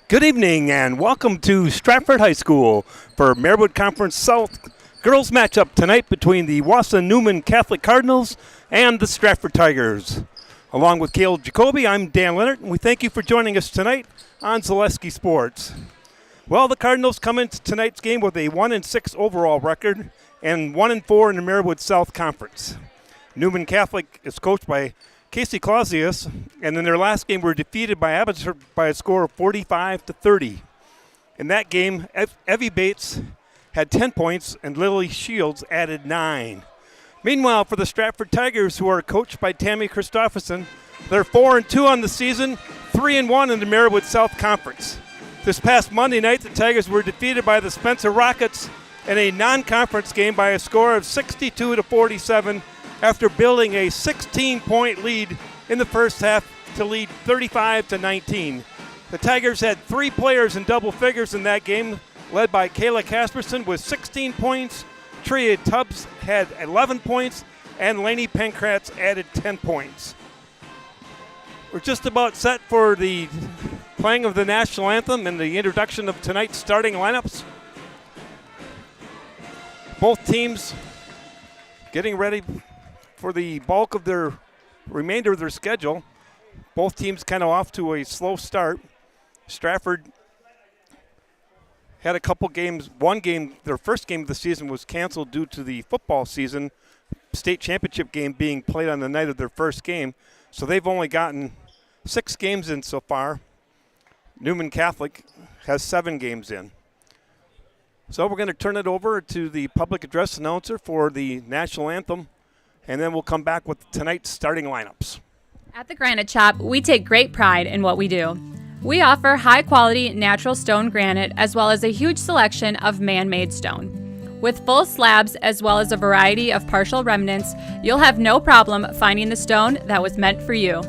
Good evening and welcome to Stratford High School for Marewood Conference South girls matchup tonight between the Wassa Newman Catholic Cardinals and the Stratford Tigers. Along with Caleb Jacoby, I'm Dan Leonard, and we thank you for joining us tonight on Zaleski Sports. Well, the Cardinals come into tonight's game with a 1-6 overall record and 1-4 in the Marewood South Conference. Newman Catholic is coached by Casey Clausius, and in their last game were defeated by Abbotsford by a score of 45-30. In that game, Evie Bates had 10 points and Lily Shields added 9. Meanwhile, for the Stratford Tigers, who are coached by Tammy Christopherson, they're 4-2 on the season, 3-1 in the Marewood South Conference. This past Monday night, the Tigers were defeated by the Spencer Rockets in a non-conference game by a score of 62-47 after building a 16-point lead in the first half to lead 35-19. The Tigers had 3 players in double figures in that game, led by Kayla Casperson with 16 points, Tria Tubbs had 11 points, and Lainey Pankratz added 10 points. We're just about set for the playing of the national anthem and the introduction of tonight's starting lineups. Both teams getting ready for the bulk of their remainder of their schedule. Both teams kind of off to a slow start. Stratford had a couple games. One game, their first game of the season, was canceled due to the football season, state championship game being played on the night of their first game. So they've only gotten 6 games in so far. Newman Catholic has 7 games in. So we're going to turn it over to the public address announcer for the national anthem, and then we'll come back with tonight's starting lineups. At the Granite Shop, we take great pride in what we do. We offer high-quality natural stone granite as well as a huge selection of man-made stone. With full slabs as well as a variety of partial remnants, you'll have no problem finding the stone that was meant for you.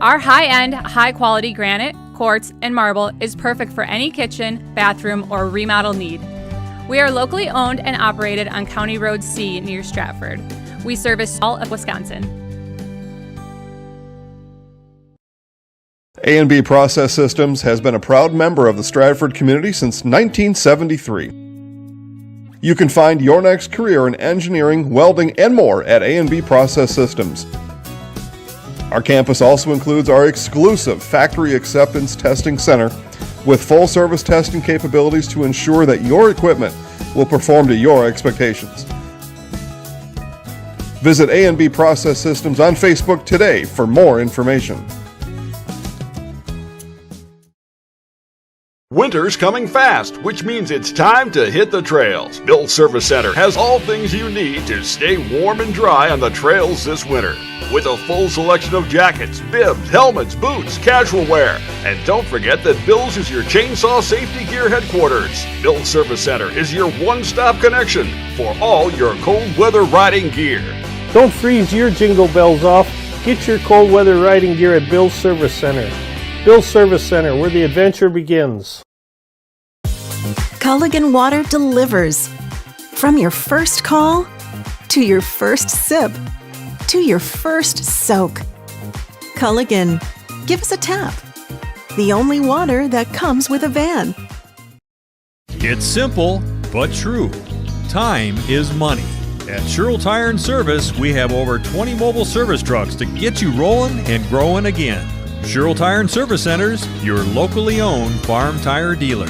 Our high-end, high-quality granite, quartz, and marble is perfect for any kitchen, bathroom, or remodel need. We are locally owned and operated on County Road C near Stratford. We service all of Wisconsin. A&B Process Systems has been a proud member of the Stratford community since 1973. You can find your next career in engineering, welding, and more at A&B Process Systems. Our campus also includes our exclusive Factory Acceptance Testing Center with full-service testing capabilities to ensure that your equipment will perform to your expectations. Visit A&B Process Systems on Facebook today for more information. Winter's coming fast, which means it's time to hit the trails. Bill's Service Center has all things you need to stay warm and dry on the trails this winter. With a full selection of jackets, bibs, helmets, boots, casual wear. And don't forget that Bill's is your chainsaw safety gear headquarters. Bill's Service Center is your one-stop connection for all your cold weather riding gear. Don't freeze your jingle bells off. Get your cold weather riding gear at Bill's Service Center. Bill's Service Center, where the adventure begins. Culligan Water delivers. From your first call, to your first sip, to your first soak. Culligan, give us a tap. The only water that comes with a van. It's simple, but true. Time is money. At Sherrill Tire and Service, we have over 20 mobile service trucks to get you rolling and growing again. Sherrill Tire and Service Centers, your locally owned farm tire dealer.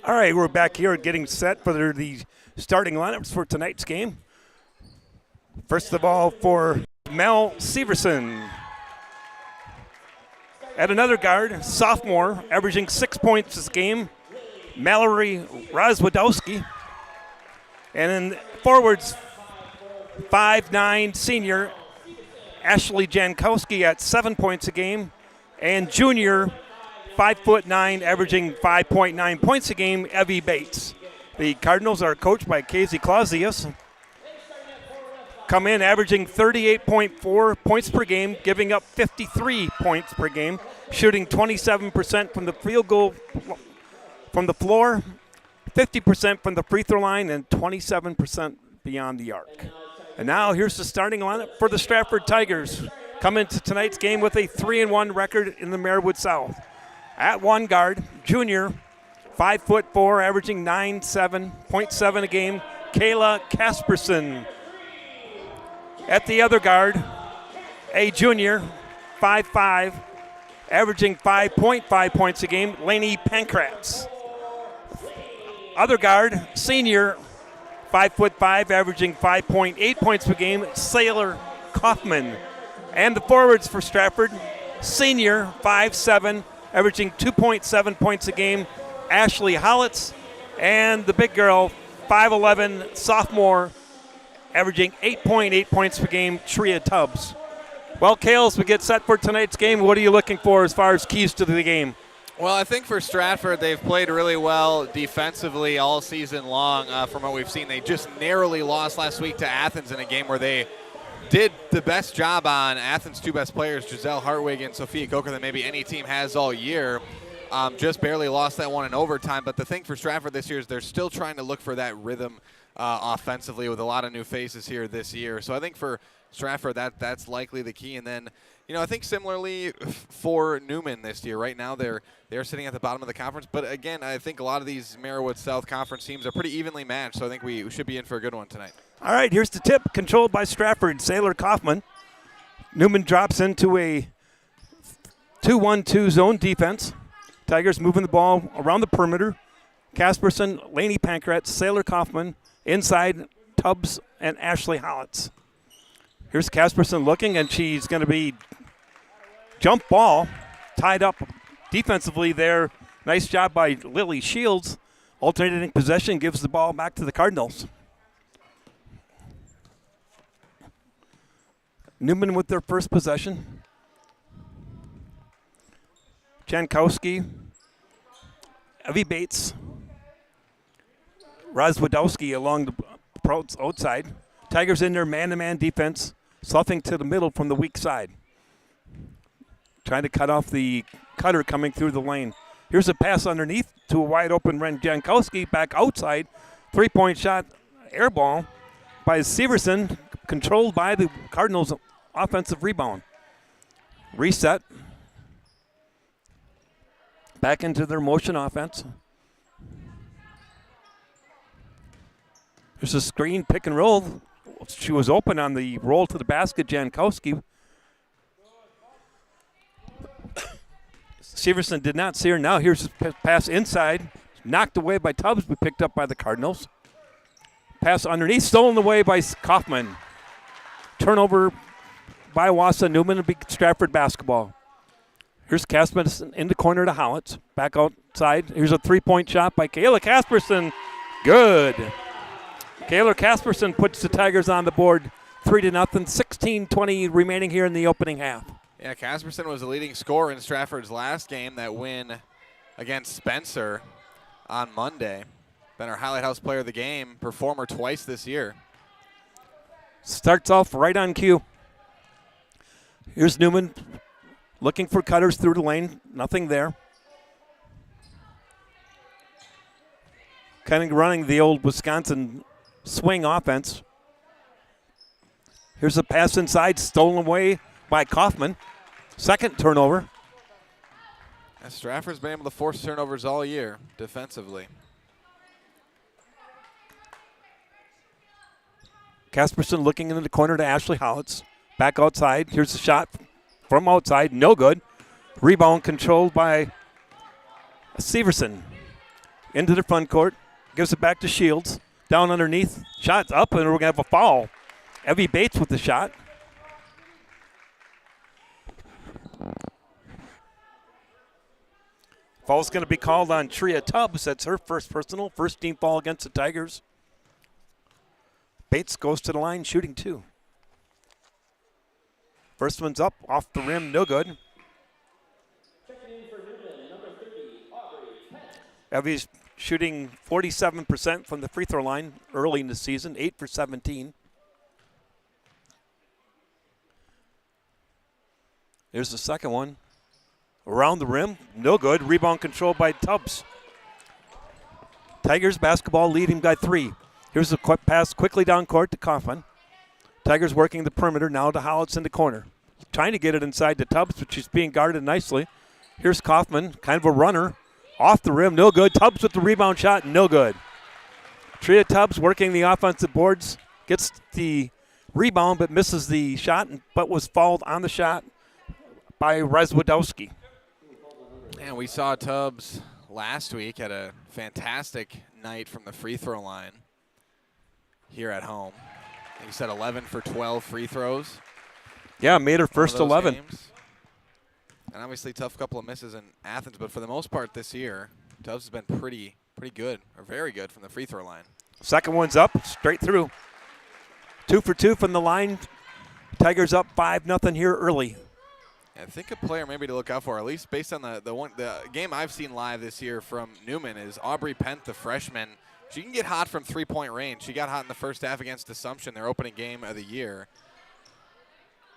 All right, we're back here getting set for the starting lineups for tonight's game. First of all, for Mel Severson. At another guard, sophomore, averaging 6 points this game, Mallory Rozwadowski. And in forwards, 5'9" senior, Ashley Jankowski at 7 points a game. And junior, 5'9", averaging 5.9 points a game, Evie Bates. The Cardinals are coached by Casey Clausius. Come in averaging 38.4 points per game, giving up 53 points per game, shooting 27% from the field goal from the floor, 50% from the free throw line and 27% beyond the arc. And now here's the starting lineup for the Stratford Tigers. Come into tonight's game with a 3-1 record in the Marewood South. At one guard, junior, 5'4", averaging 9.7 a game, Kayla Casperson. At the other guard, a junior, 5'5", averaging 5.5 points a game, Lainey Pankratz. Other guard, senior, 5'5", averaging 5.8 points per game, Sailor Kaufman. And the forwards for Stratford, senior, 5'7", averaging 2.7 points a game, Ashley Hollitz. And the big girl, 5'11", sophomore, averaging 8.8 points per game, Tria Tubbs. Well, Kales, we get set for tonight's game. What are you looking for as far as keys to the game? Well, I think for Stratford, they've played really well defensively all season long from what we've seen. They just narrowly lost last week to Athens in a game where they did the best job on Athens' two best players, Giselle Hartwig and Sophia Coker, that maybe any team has all year. Just barely lost that one in overtime. But the thing for Stratford this year is they're still trying to look for that rhythm offensively with a lot of new faces here this year. So I think for Stratford, that's likely the key. And then, I think similarly for Newman this year, right now they're sitting at the bottom of the conference. But again, I think a lot of these Marewood South Conference teams are pretty evenly matched. So I think we should be in for a good one tonight. All right, here's the tip, controlled by Stratford, Sailor Kaufman. Newman drops into a 2-1-2 zone defense. Tigers moving the ball around the perimeter. Casperson, Lainey Pankratz, Sailor Kaufman, inside Tubbs and Ashley Hollitz. Here's Casperson looking, and she's going to be jump ball, tied up defensively there. Nice job by Lily Shields. Alternating possession gives the ball back to the Cardinals. Newman with their first possession. Jankowski, Evie Bates, Rozwadowski along the outside. Tigers in their man-to-man defense, sloughing to the middle from the weak side. Trying to cut off the cutter coming through the lane. Here's a pass underneath to a wide-open Ren Jankowski, back outside. Three-point shot, air ball by Severson, controlled by the Cardinals' offensive rebound. Reset. Back into their motion offense. There's a screen, pick and roll. She was open on the roll to the basket, Jankowski. Severson did not see her. Now here's a pass inside. Knocked away by Tubbs, but picked up by the Cardinals. Pass underneath, stolen away by Kaufman. Turnover by Wassa. Newman will be Stratford basketball. Here's Casperson in the corner to Hollitz. Back outside. Here's a three-point shot by Kayla Casperson. Good. Kayla Casperson puts the Tigers on the board 3-0. 16:20 remaining here in the opening half. Yeah, Casperson was the leading scorer in Stratford's last game, that win against Spencer on Monday. Been our Highlight House Player of the Game, performer twice this year. Starts off right on cue. Here's Newman looking for cutters through the lane. Nothing there. Kind of running the old Wisconsin swing offense. Here's a pass inside, stolen away by Kaufman. Second turnover. And Stratford's been able to force turnovers all year defensively. Casperson looking into the corner to Ashley Hollitz. Back outside. Here's a shot from outside. No good. Rebound controlled by Severson. Into the front court. Gives it back to Shields. Down underneath. Shot's up, and we're going to have a foul. Evie Bates with the shot. Foul's going to be called on Tria Tubbs. That's her first personal. First team foul against the Tigers. Bates goes to the line, shooting two. First one's up, off the rim, no good. Evie's shooting 47% from the free throw line early in the season, 8 for 17. There's the second one. Around the rim, no good. Rebound controlled by Tubbs. Tigers basketball leading by 3. Here's a quick pass quickly down court to Kaufman. Tigers working the perimeter now to Hollitz in the corner. Trying to get it inside to Tubbs, but she's being guarded nicely. Here's Kaufman, kind of a runner. Off the rim, no good. Tubbs with the rebound shot, no good. Tria Tubbs working the offensive boards. Gets the rebound, but misses the shot, but was fouled on the shot by Razwadowski. And we saw Tubbs last week had a fantastic night from the free throw line here at home. He said 11 for 12 free throws. Yeah, made her first 11. Games. And obviously tough couple of misses in Athens, but for the most part this year, Tubbs has been pretty good, or very good from the free throw line. Second one's up, straight through. 2 for 2 from the line. Tigers up 5-0 here early. I think a player maybe to look out for, at least based on the game I've seen live this year from Newman, is Aubrey Pent, the freshman. She can get hot from three-point range. She got hot in the first half against Assumption, their opening game of the year.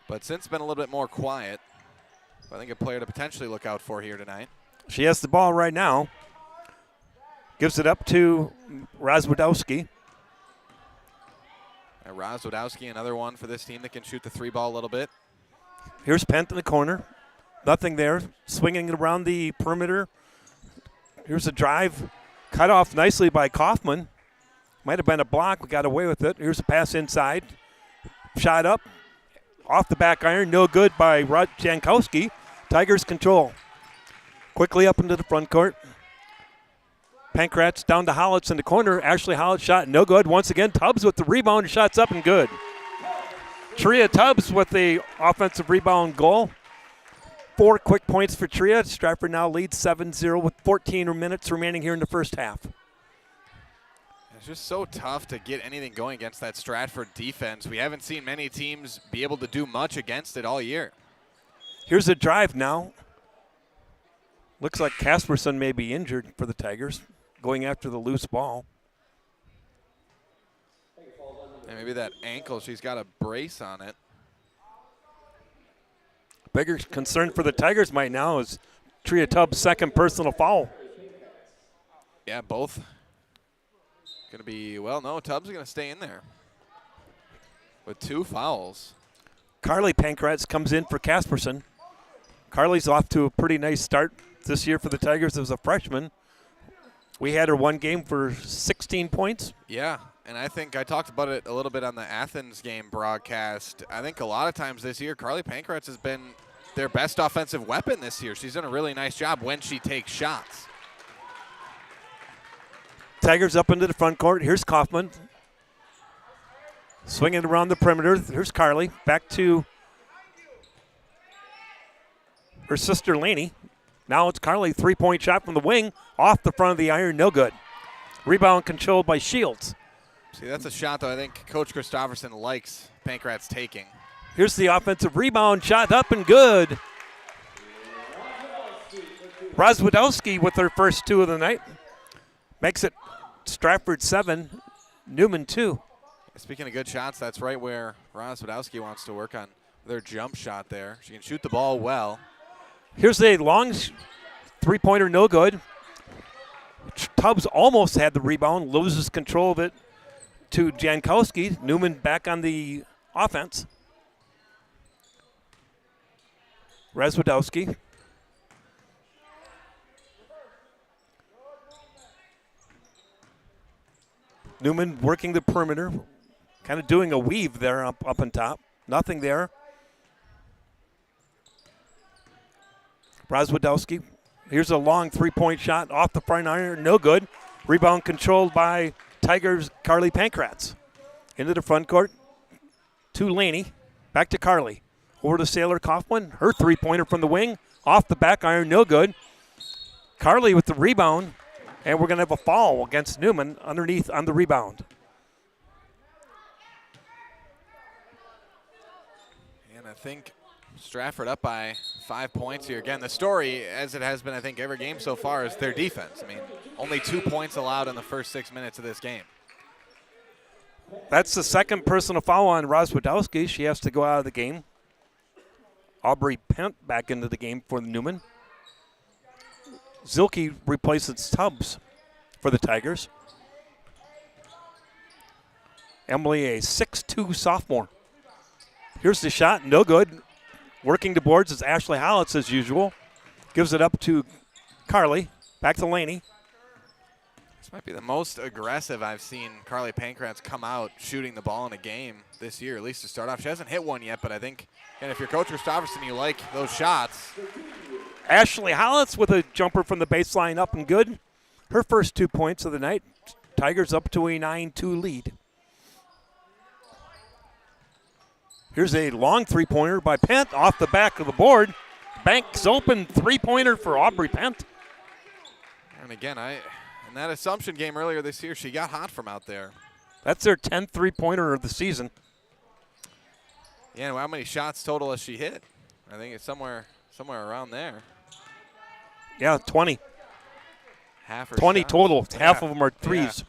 But since been a little bit more quiet. I think a player to potentially look out for here tonight. She has the ball right now. Gives it up to Razwadowski. Razwadowski, another one for this team that can shoot the three ball a little bit. Here's Pent in the corner. Nothing there. Swinging it around the perimeter. Here's a drive. Cut off nicely by Kaufman. Might have been a block. We got away with it. Here's a pass inside. Shot up. Off the back iron. No good by Rod Jankowski. Tigers control. Quickly up into the front court. Pankratz down to Hollitz in the corner. Ashley Hollitz shot no good. Once again, Tubbs with the rebound. Shots up and good. Tria Tubbs with the offensive rebound goal. 4 quick points for Tria. Stratford now leads 7-0 with 14 minutes remaining here in the first half. It's just so tough to get anything going against that Stratford defense. We haven't seen many teams be able to do much against it all year. Here's a drive now. Looks like Casperson may be injured for the Tigers, going after the loose ball. And maybe that ankle, she's got a brace on it. Bigger concern for the Tigers right now is Tria Tubbs' second personal foul. Yeah, both. Going to be, well, no, Tubbs is going to stay in there with 2 fouls. Carly Pankratz comes in for Casperson. Carly's off to a pretty nice start this year for the Tigers as a freshman. We had her one game for 16 points. Yeah, and I think I talked about it a little bit on the Athens game broadcast. I think a lot of times this year, Carly Pankratz has been their best offensive weapon this year. She's done a really nice job when she takes shots. Tigers up into the front court. Here's Kaufman. Swinging around the perimeter. Here's Carly. Back to her sister Laney. Now it's Carly. 3-point shot from the wing. Off the front of the iron. No good. Rebound controlled by Shields. See, that's a shot that I think Coach Christofferson likes Pankratz taking. Here's the offensive rebound. Shot up and good. Razwadowski with her first 2 of the night. Makes it Stratford 7, Newman 2. Speaking of good shots, that's right where Razwadowski wants to work on their jump shot there. She can shoot the ball well. Here's a long 3-pointer, no good. Tubbs almost had the rebound, loses control of it to Jankowski. Newman back on the offense. Razwadowski. Newman working the perimeter, kind of doing a weave there up on top. Nothing there. Razwadowski. Here's a long 3-point shot off the front iron, no good. Rebound controlled by Tigers' Carly Pankratz. Into the front court to Laney. Back to Carly. Over to Sailor Kaufman. Her 3-pointer from the wing. Off the back iron, no good. Carly with the rebound. And we're going to have a foul against Newman underneath on the rebound. And I think Stratford up by 5 points here. Again, the story, as it has been, I think, every game so far, is their defense. I mean, only 2 points allowed in the first 6 minutes of this game. That's the second personal foul on Razwadowski. She has to go out of the game. Aubrey Pent back into the game for Newman. Zilke replaces Tubbs for the Tigers. Emily, a 6'2 sophomore. Here's the shot, no good. Working the boards is Ashley Hollitz as usual. Gives it up to Carly. Back to Laney. This might be the most aggressive I've seen Carly Pankratz come out shooting the ball in a game this year, at least to start off. She hasn't hit one yet, but I think, and if you're Coach Christofferson, you like those shots. Ashley Hollitz with a jumper from the baseline up and good. Her first 2 points of the night. Tigers up to a 9-2 lead. Here's a long three-pointer by Pent off the back of the board. Banks open three-pointer for Aubrey Pent. And again, in that Assumption game earlier this year, she got hot from out there. That's their 10th three-pointer of the season. Yeah, and how many shots total has she hit? I think it's somewhere around there. Yeah, 20. Half her 20 shots. total. Yeah. Half of them are threes.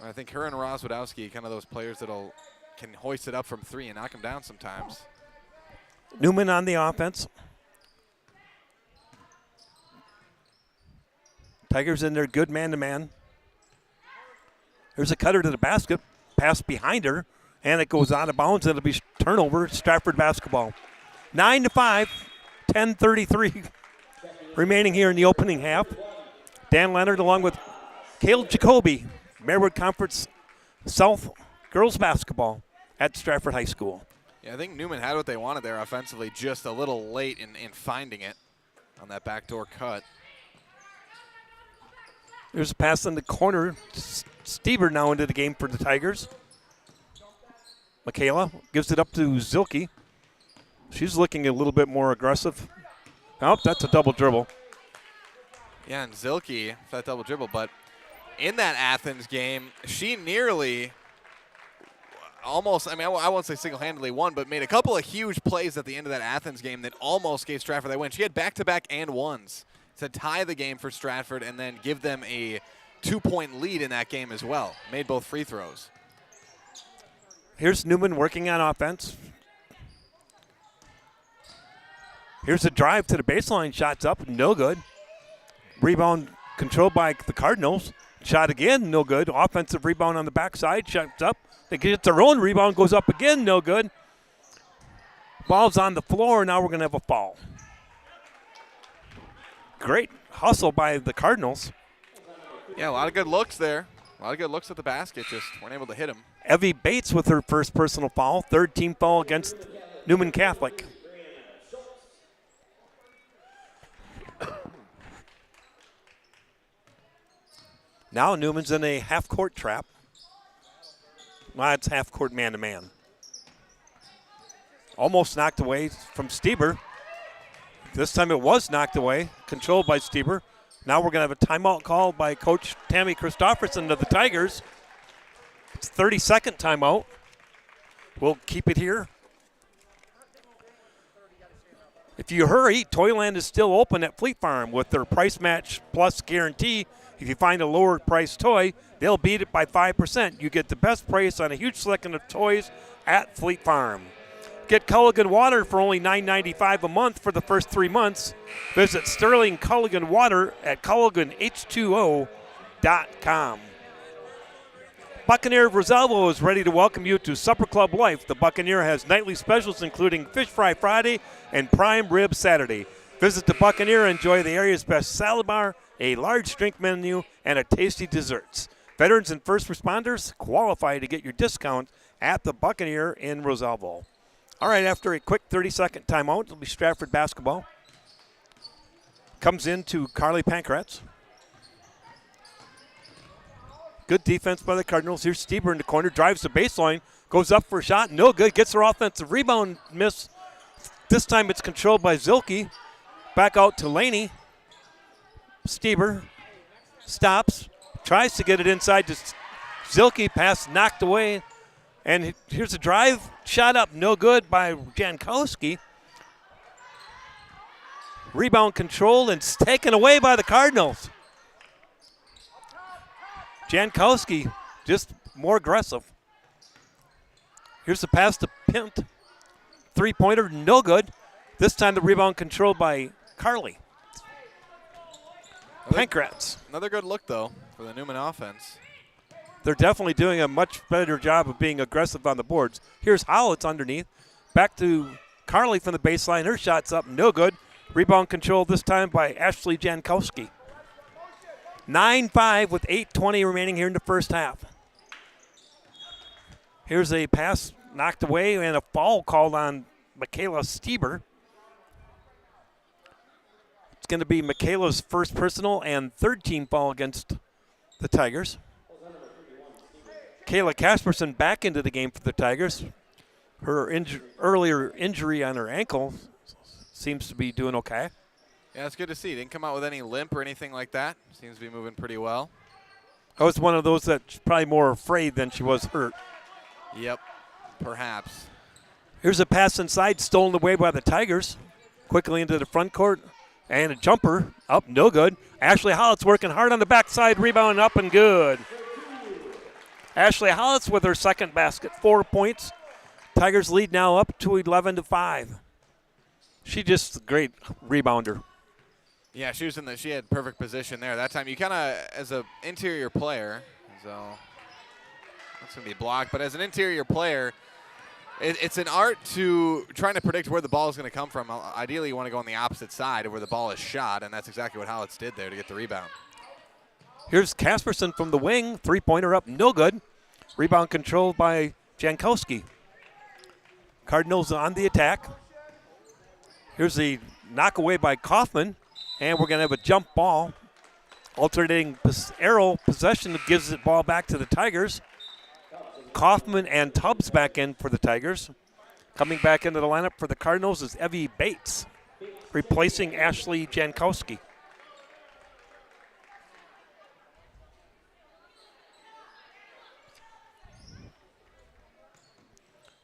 Yeah. I think her and Roswadowski, kind of those players that'll can hoist it up from three and knock them down sometimes. Newman on the offense. Tigers in there, good man-to-man. There's a cutter to the basket. Pass behind her, and it goes out of bounds. It'll be turnover, Stratford basketball. 9-5, 10:33 remaining here in the opening half. Dan Leonard along with Cale Jacoby, Marywood Conference South girls basketball at Stratford High School. Yeah, I think Newman had what they wanted there offensively, just a little late in finding it on that backdoor cut. There's a pass in the corner. Stieber now into the game for the Tigers. Michaela gives it up to Zilke. She's looking a little bit more aggressive. Oh, that's a double dribble. Yeah, and Zilke, that double dribble, but in that Athens game, she nearly almost, I won't say single-handedly won, but made a couple of huge plays at the end of that Athens game that almost gave Stratford that win. She had back-to-back and ones to tie the game for Stratford and then give them a 2-point lead in that game as well. Made both free throws. Here's Newman working on offense. Here's a drive to the baseline. Shots up, no good. Rebound controlled by the Cardinals. Shot again, no good. Offensive rebound on the backside. Shots up. They get their own rebound, goes up again, no good. Ball's on the floor. Now we're going to have a foul. Great hustle by the Cardinals. Yeah, a lot of good looks there. A lot of good looks at the basket, just weren't able to hit him. Evie Bates with her first personal foul. Third team foul against Newman Catholic. Now Newman's in a half-court trap. Well, it's half-court man-to-man. Almost knocked away from Stieber. This time it was knocked away, controlled by Stieber. Now we're going to have a timeout call by Coach Tammy Christofferson of the Tigers. It's 30-second timeout. We'll keep it here. If you hurry, Toyland is still open at Fleet Farm with their price match plus guarantee. If you find a lower priced toy, they'll beat it by 5%. You get the best price on a huge selection of toys at Fleet Farm. Get Culligan Water for only $9.95 a month for the first 3 months. Visit Sterling Culligan Water at CulliganH2O.com. Buccaneer of Rosalvo is ready to welcome you to Supper Club Life. The Buccaneer has nightly specials including Fish Fry Friday and Prime Rib Saturday. Visit the Buccaneer and enjoy the area's best salad bar, a large drink menu, and a tasty desserts. Veterans and first responders qualify to get your discount at the Buccaneer in Rosalvo. All right, after a quick 30-second timeout, it'll be Stratford basketball. Comes in to Carly Pankratz. Good defense by the Cardinals. Here's Stieber in the corner, drives the baseline, goes up for a shot, no good, gets her offensive rebound miss. This time it's controlled by Zilke. Back out to Laney. Stieber stops, tries to get it inside to Zilke, pass knocked away. And here's a drive, shot up, no good by Jankowski. Rebound controlled and taken away by the Cardinals. Jankowski just more aggressive. Here's the pass to Pint. Three-pointer, no good. This time the rebound controlled by Carly. Pankrats. Another good look, though, for the Newman offense. They're definitely doing a much better job of being aggressive on the boards. Here's Howlett's underneath. Back to Carly from the baseline. Her shot's up, no good. Rebound control this time by Ashley Jankowski. 9-5 with 8:20 remaining here in the first half. Here's a pass knocked away and a foul called on Michaela Stieber. It's going to be Michaela's first personal and third team foul against the Tigers. Kayla Casperson back into the game for the Tigers. Her earlier injury on her ankle seems to be doing okay. Yeah, it's good to see. Didn't come out with any limp or anything like that. Seems to be moving pretty well. I was one of those that's probably more afraid than she was hurt. Yep, perhaps. Here's a pass inside, stolen away by the Tigers. Quickly into the front court. And a jumper up, no good. Ashley Hollett's working hard on the backside, rebound up and good. Ashley Hollett's with her second basket, 4 points. Tigers lead now up to 11-5. She's just a great rebounder. Yeah, she had perfect position there. That time you kind of, as an interior player, so that's going to be blocked, but as an interior player, it's an art to trying to predict where the ball is going to come from. Ideally, you want to go on the opposite side of where the ball is shot, and that's exactly what Hollett's did there to get the rebound. Here's Casperson from the wing. Three-pointer up, no good. Rebound controlled by Jankowski. Cardinals on the attack. Here's the knock away by Kaufman, and we're going to have a jump ball. Alternating arrow possession gives the ball back to the Tigers. Kaufman and Tubbs back in for the Tigers. Coming back into the lineup for the Cardinals is Evie Bates, replacing Ashley Jankowski.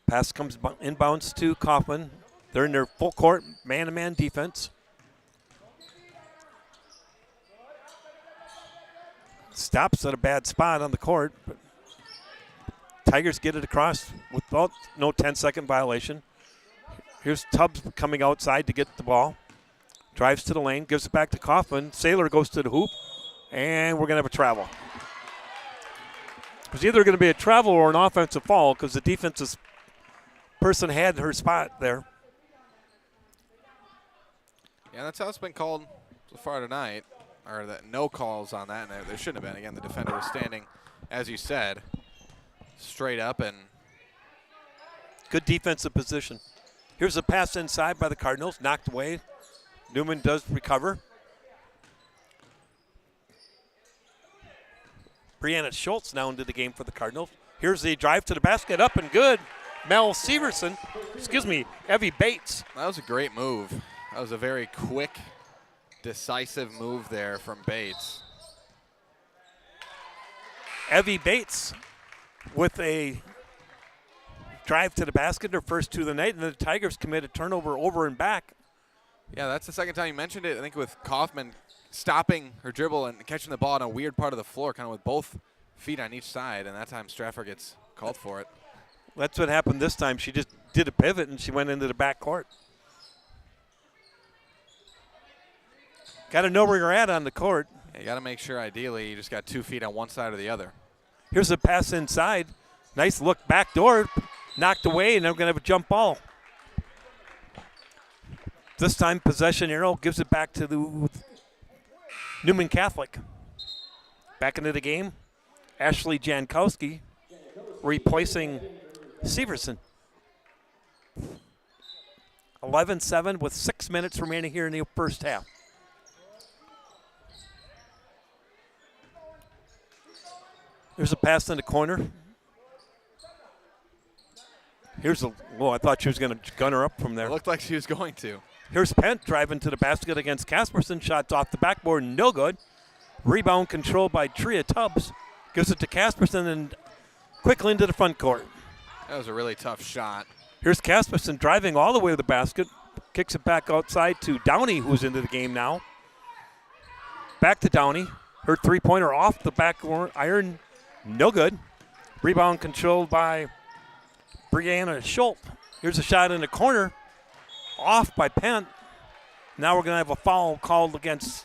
Pass comes inbounds to Kaufman. They're in their full court man-to-man defense. Stops at a bad spot on the court, but Tigers get it across without no 10-second violation. Here's Tubbs coming outside to get the ball. Drives to the lane, gives it back to Kaufman. Saylor goes to the hoop, and we're going to have a travel. It's either going to be a travel or an offensive foul because the defensive person had her spot there. Yeah, that's how it's been called so far tonight, or that no calls on that, and there shouldn't have been. Again, the defender was standing, as you said, straight up and good defensive position. Here's a pass inside by the Cardinals, knocked away. Newman does recover. Brianna Schultz now into the game for the Cardinals. Here's the drive to the basket, up and good. Evie Bates. That was a great move. That was a very quick, decisive move there from Bates. Evie Bates with a drive to the basket, her first two of the night, and the Tigers commit a turnover over and back. Yeah, that's the second time you mentioned it. I think with Kaufman stopping her dribble and catching the ball on a weird part of the floor, kind of with both feet on each side, and that time Stratford gets called for it. That's what happened this time. She just did a pivot, and she went into the back court. Got to know where you're at on the court. Yeah, you got to make sure, ideally, you just got 2 feet on one side or the other. Here's a pass inside. Nice look back door. Knocked away, and they're going to have a jump ball. This time, possession arrow gives it back to the Newman Catholic. Back into the game, Ashley Jankowski replacing Severson. 11-7 with 6 minutes remaining here in the first half. There's a pass in the corner. I thought she was going to gun her up from there. It looked like she was going to. Here's Pent driving to the basket against Casperson. Shots off the backboard, no good. Rebound controlled by Tria Tubbs. Gives it to Casperson and quickly into the front court. That was a really tough shot. Here's Casperson driving all the way to the basket. Kicks it back outside to Downey, who's into the game now. Back to Downey. Her three-pointer off the back iron, no good. Rebound controlled by Brianna Schultz. Here's a shot in the corner. Off by Pent. Now we're going to have a foul called against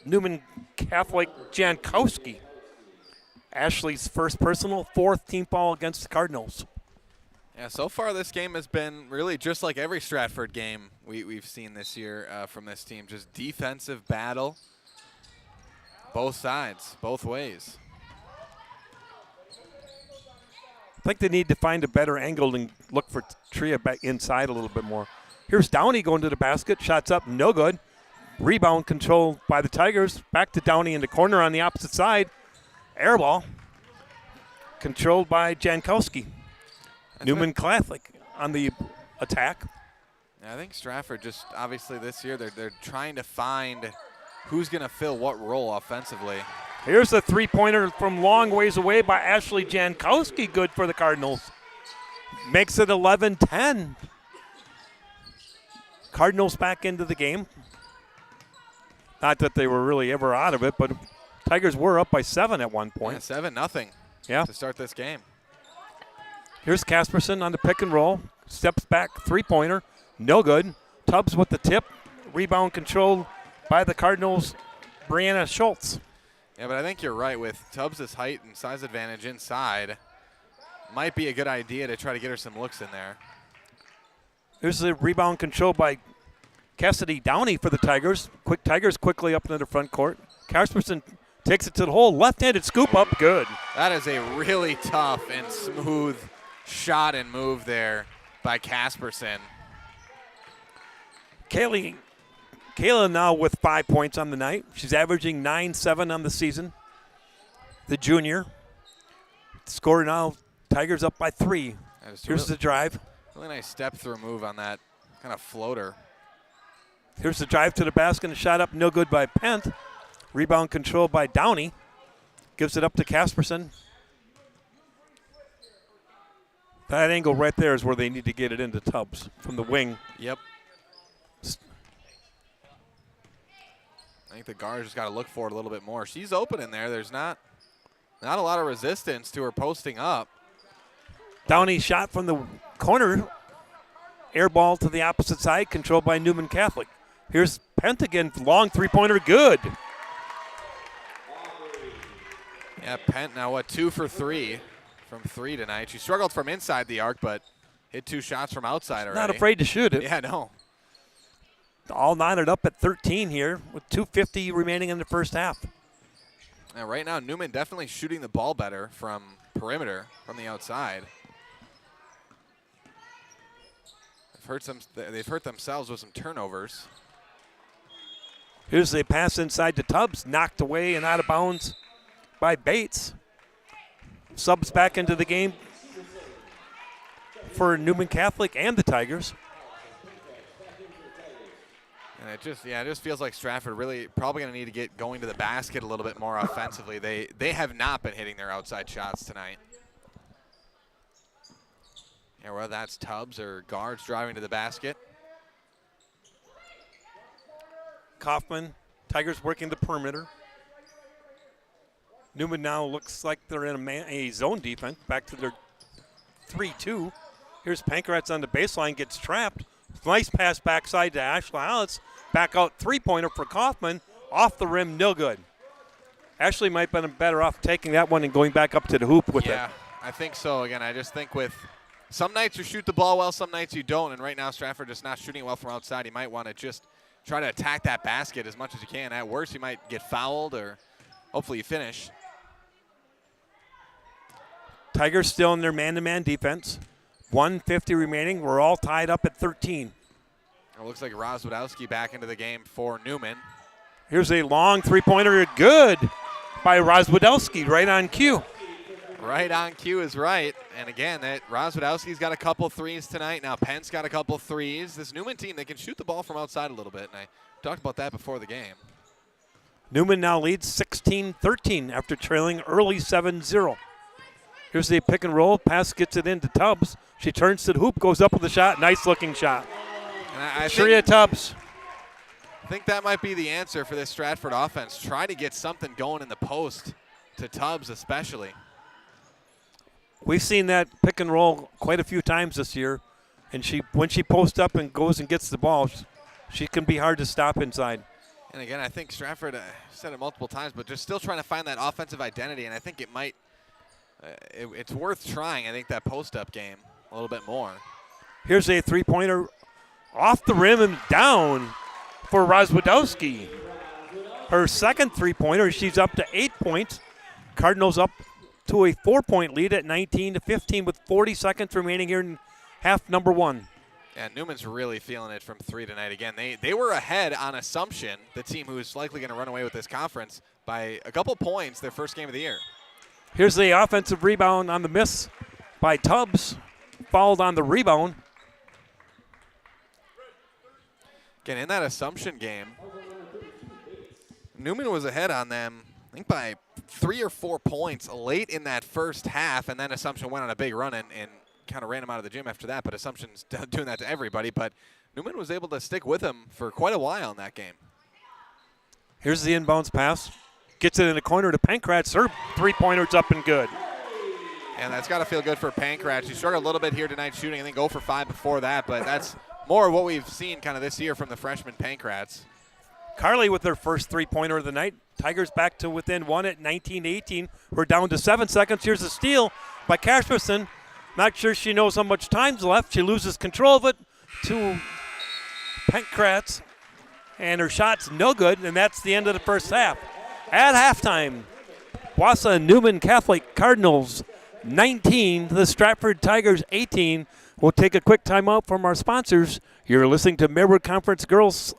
Newman Catholic Jankowski. Ashley's first personal, 4th team foul against the Cardinals. Yeah, so far this game has been really just like every Stratford game we've seen this year from this team. Just defensive battle, both sides, both ways. I think they need to find a better angle and look for Tria back inside a little bit more. Here's Downey going to the basket. Shots up, no good. Rebound controlled by the Tigers. Back to Downey in the corner on the opposite side. Air ball controlled by Jankowski. Newman Catholic on the attack. Yeah, I think Stratford just obviously this year they're trying to find who's going to fill what role offensively. Here's a three-pointer from long ways away by Ashley Jankowski. Good for the Cardinals. Makes it 11-10. Cardinals back into the game. Not that they were really ever out of it, but Tigers were up by 7 at one point. Yeah, 7-0 to start this game. Here's Casperson on the pick and roll. Steps back, three-pointer. No good. Tubbs with the tip. Rebound controlled by the Cardinals' Brianna Schultz. Yeah, but I think you're right. With Tubbs' height and size advantage inside, might be a good idea to try to get her some looks in there. Here's the rebound controlled by Cassidy Downey for the Tigers. Tigers quickly up into the front court. Casperson takes it to the hole. Left-handed scoop up. Good. That is a really tough and smooth shot and move there by Casperson. Kayla now with 5 points on the night. She's averaging 9-7 on the season. The junior. Score now, Tigers up by 3. Here's the drive. Really nice step-through move on that kind of floater. Here's the drive to the basket and shot up, no good by Pent. Rebound controlled by Downey. Gives it up to Casperson. That angle right there is where they need to get it into Tubbs from the wing. Yep. I think the guard just got to look for it a little bit more. She's open in there. There's not a lot of resistance to her posting up. Downey shot from the corner. Air ball to the opposite side, controlled by Newman Catholic. Here's Pent again, long three-pointer, good. Yeah, Pent now, 2 for 3 from 3 tonight. She struggled from inside the arc, but hit 2 shots from outside already. Not afraid to shoot it. Yeah, no. All knotted up at 13 here with 2:50 remaining in the first half. Now, right now, Newman definitely shooting the ball better from perimeter, from the outside. They've hurt themselves with some turnovers. Here's a pass inside to Tubbs, knocked away and out of bounds by Bates. Subs back into the game for Newman Catholic and the Tigers. And it just feels like Stratford really probably going to need to get going to the basket a little bit more offensively. They have not been hitting their outside shots tonight. Yeah, whether that's Tubbs or guards driving to the basket. Kaufman, Tigers working the perimeter. Newman now looks like they're in a zone defense, back to their 3-2. Here's Pankratz on the baseline, gets trapped. Nice pass backside to Ashley Hollis. Back out three-pointer for Kaufman. Off the rim, no good. Ashley might have been better off taking that one and going back up to the hoop with it. Yeah, I think so. Again, I just think with some nights you shoot the ball well, some nights you don't. And right now Stratford just not shooting well from outside. You might want to just try to attack that basket as much as you can. At worst, you might get fouled or hopefully you finish. Tigers still in their man-to-man defense. 1:50 remaining. We're all tied up at 13. It looks like Rozwadowski back into the game for Newman. Here's a long three-pointer. Good by Rozwadowski, right on cue. Right on cue is right. And again, that Rozwadowski's got a couple threes tonight. Now Pence got a couple threes. This Newman team, they can shoot the ball from outside a little bit. And I talked about that before the game. Newman now leads 16-13 after trailing early 7-0. Here's the pick and roll. Pass gets it into Tubbs. She turns to the hoop, goes up with a shot. Nice looking shot. Shreya Tubbs. I think that might be the answer for this Stratford offense. Try to get something going in the post to Tubbs especially. We've seen that pick and roll quite a few times this year. And when she posts up and goes and gets the ball, she can be hard to stop inside. And again, I think Stratford said it multiple times, but just still trying to find that offensive identity, and I think it might, it's worth trying, I think, that post-up game a little bit more. Here's a three-pointer off the rim and down for Rozwadowski. Her second three-pointer, she's up to 8 points. Cardinals up to a 4-point lead at 19-15 with 40 seconds remaining here in half number 1. Yeah, Newman's really feeling it from 3 tonight. Again, they were ahead on Assumption, the team who's likely going to run away with this conference, by a couple points their first game of the year. Here's the offensive rebound on the miss by Tubbs, fouled on the rebound. Again, in that Assumption game, Newman was ahead on them, I think, by 3 or 4 points late in that first half, and then Assumption went on a big run and kind of ran him out of the gym after that, but Assumption's doing that to everybody. But Newman was able to stick with him for quite a while in that game. Here's the inbounds pass. Gets it in the corner to Pankratz. Her three-pointer's up and good. And that's got to feel good for Pankratz. She struggled a little bit here tonight shooting. I think 0 for 5 before that, but that's more of what we've seen kind of this year from the freshman Pankratz. Carly with their first three-pointer of the night. Tigers back to within 1 at 19-18. We're down to 7 seconds. Here's a steal by Casperson. Not sure she knows how much time's left. She loses control of it to Pankratz, and her shot's no good, and that's the end of the first half. At halftime, Wausau Newman Catholic Cardinals 19, the Stratford Tigers 18. We'll take a quick timeout from our sponsors. You're listening to Marywood Conference Girls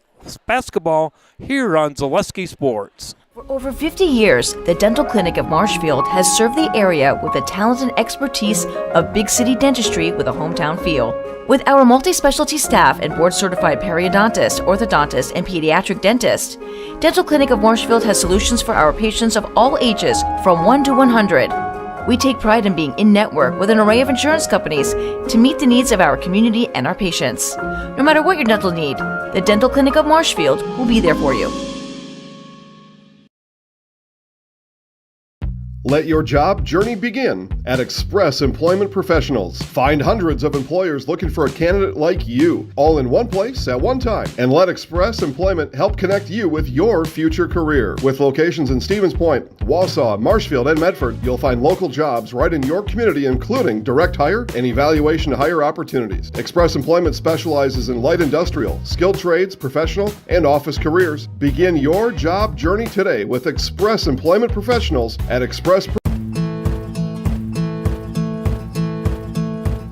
Basketball here on Zaleski Sports. For over 50 years, the Dental Clinic of Marshfield has served the area with the talent and expertise of big city dentistry with a hometown feel. With our multi-specialty staff and board-certified periodontist, orthodontist, and pediatric dentist, Dental Clinic of Marshfield has solutions for our patients of all ages from 1 to 100. We take pride in being in-network with an array of insurance companies to meet the needs of our community and our patients. No matter what your dental need, the Dental Clinic of Marshfield will be there for you. Let your job journey begin at Express Employment Professionals. Find hundreds of employers looking for a candidate like you, all in one place at one time. And let Express Employment help connect you with your future career. With locations in Stevens Point, Wausau, Marshfield, and Medford, you'll find local jobs right in your community, including direct hire and evaluation to hire opportunities. Express Employment specializes in light industrial, skilled trades, professional, and office careers. Begin your job journey today with Express Employment Professionals at Express.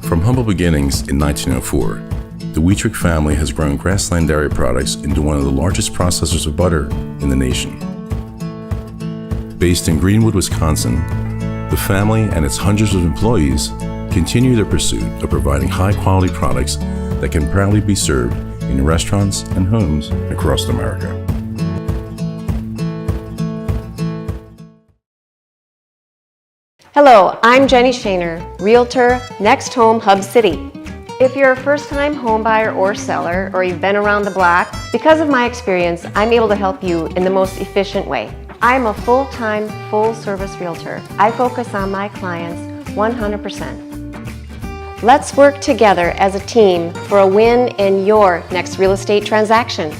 From humble beginnings in 1904, the Wheatrick family has grown Grassland Dairy products into one of the largest processors of butter in the nation. Based in Greenwood, Wisconsin, the family and its hundreds of employees continue their pursuit of providing high-quality products that can proudly be served in restaurants and homes across America. Hello, I'm Jenny Shaner, Realtor, Next Home Hub City. If you're a first-time home buyer or seller, or you've been around the block, because of my experience, I'm able to help you in the most efficient way. I'm a full-time, full-service realtor. I focus on my clients 100%. Let's work together as a team for a win in your next real estate transaction.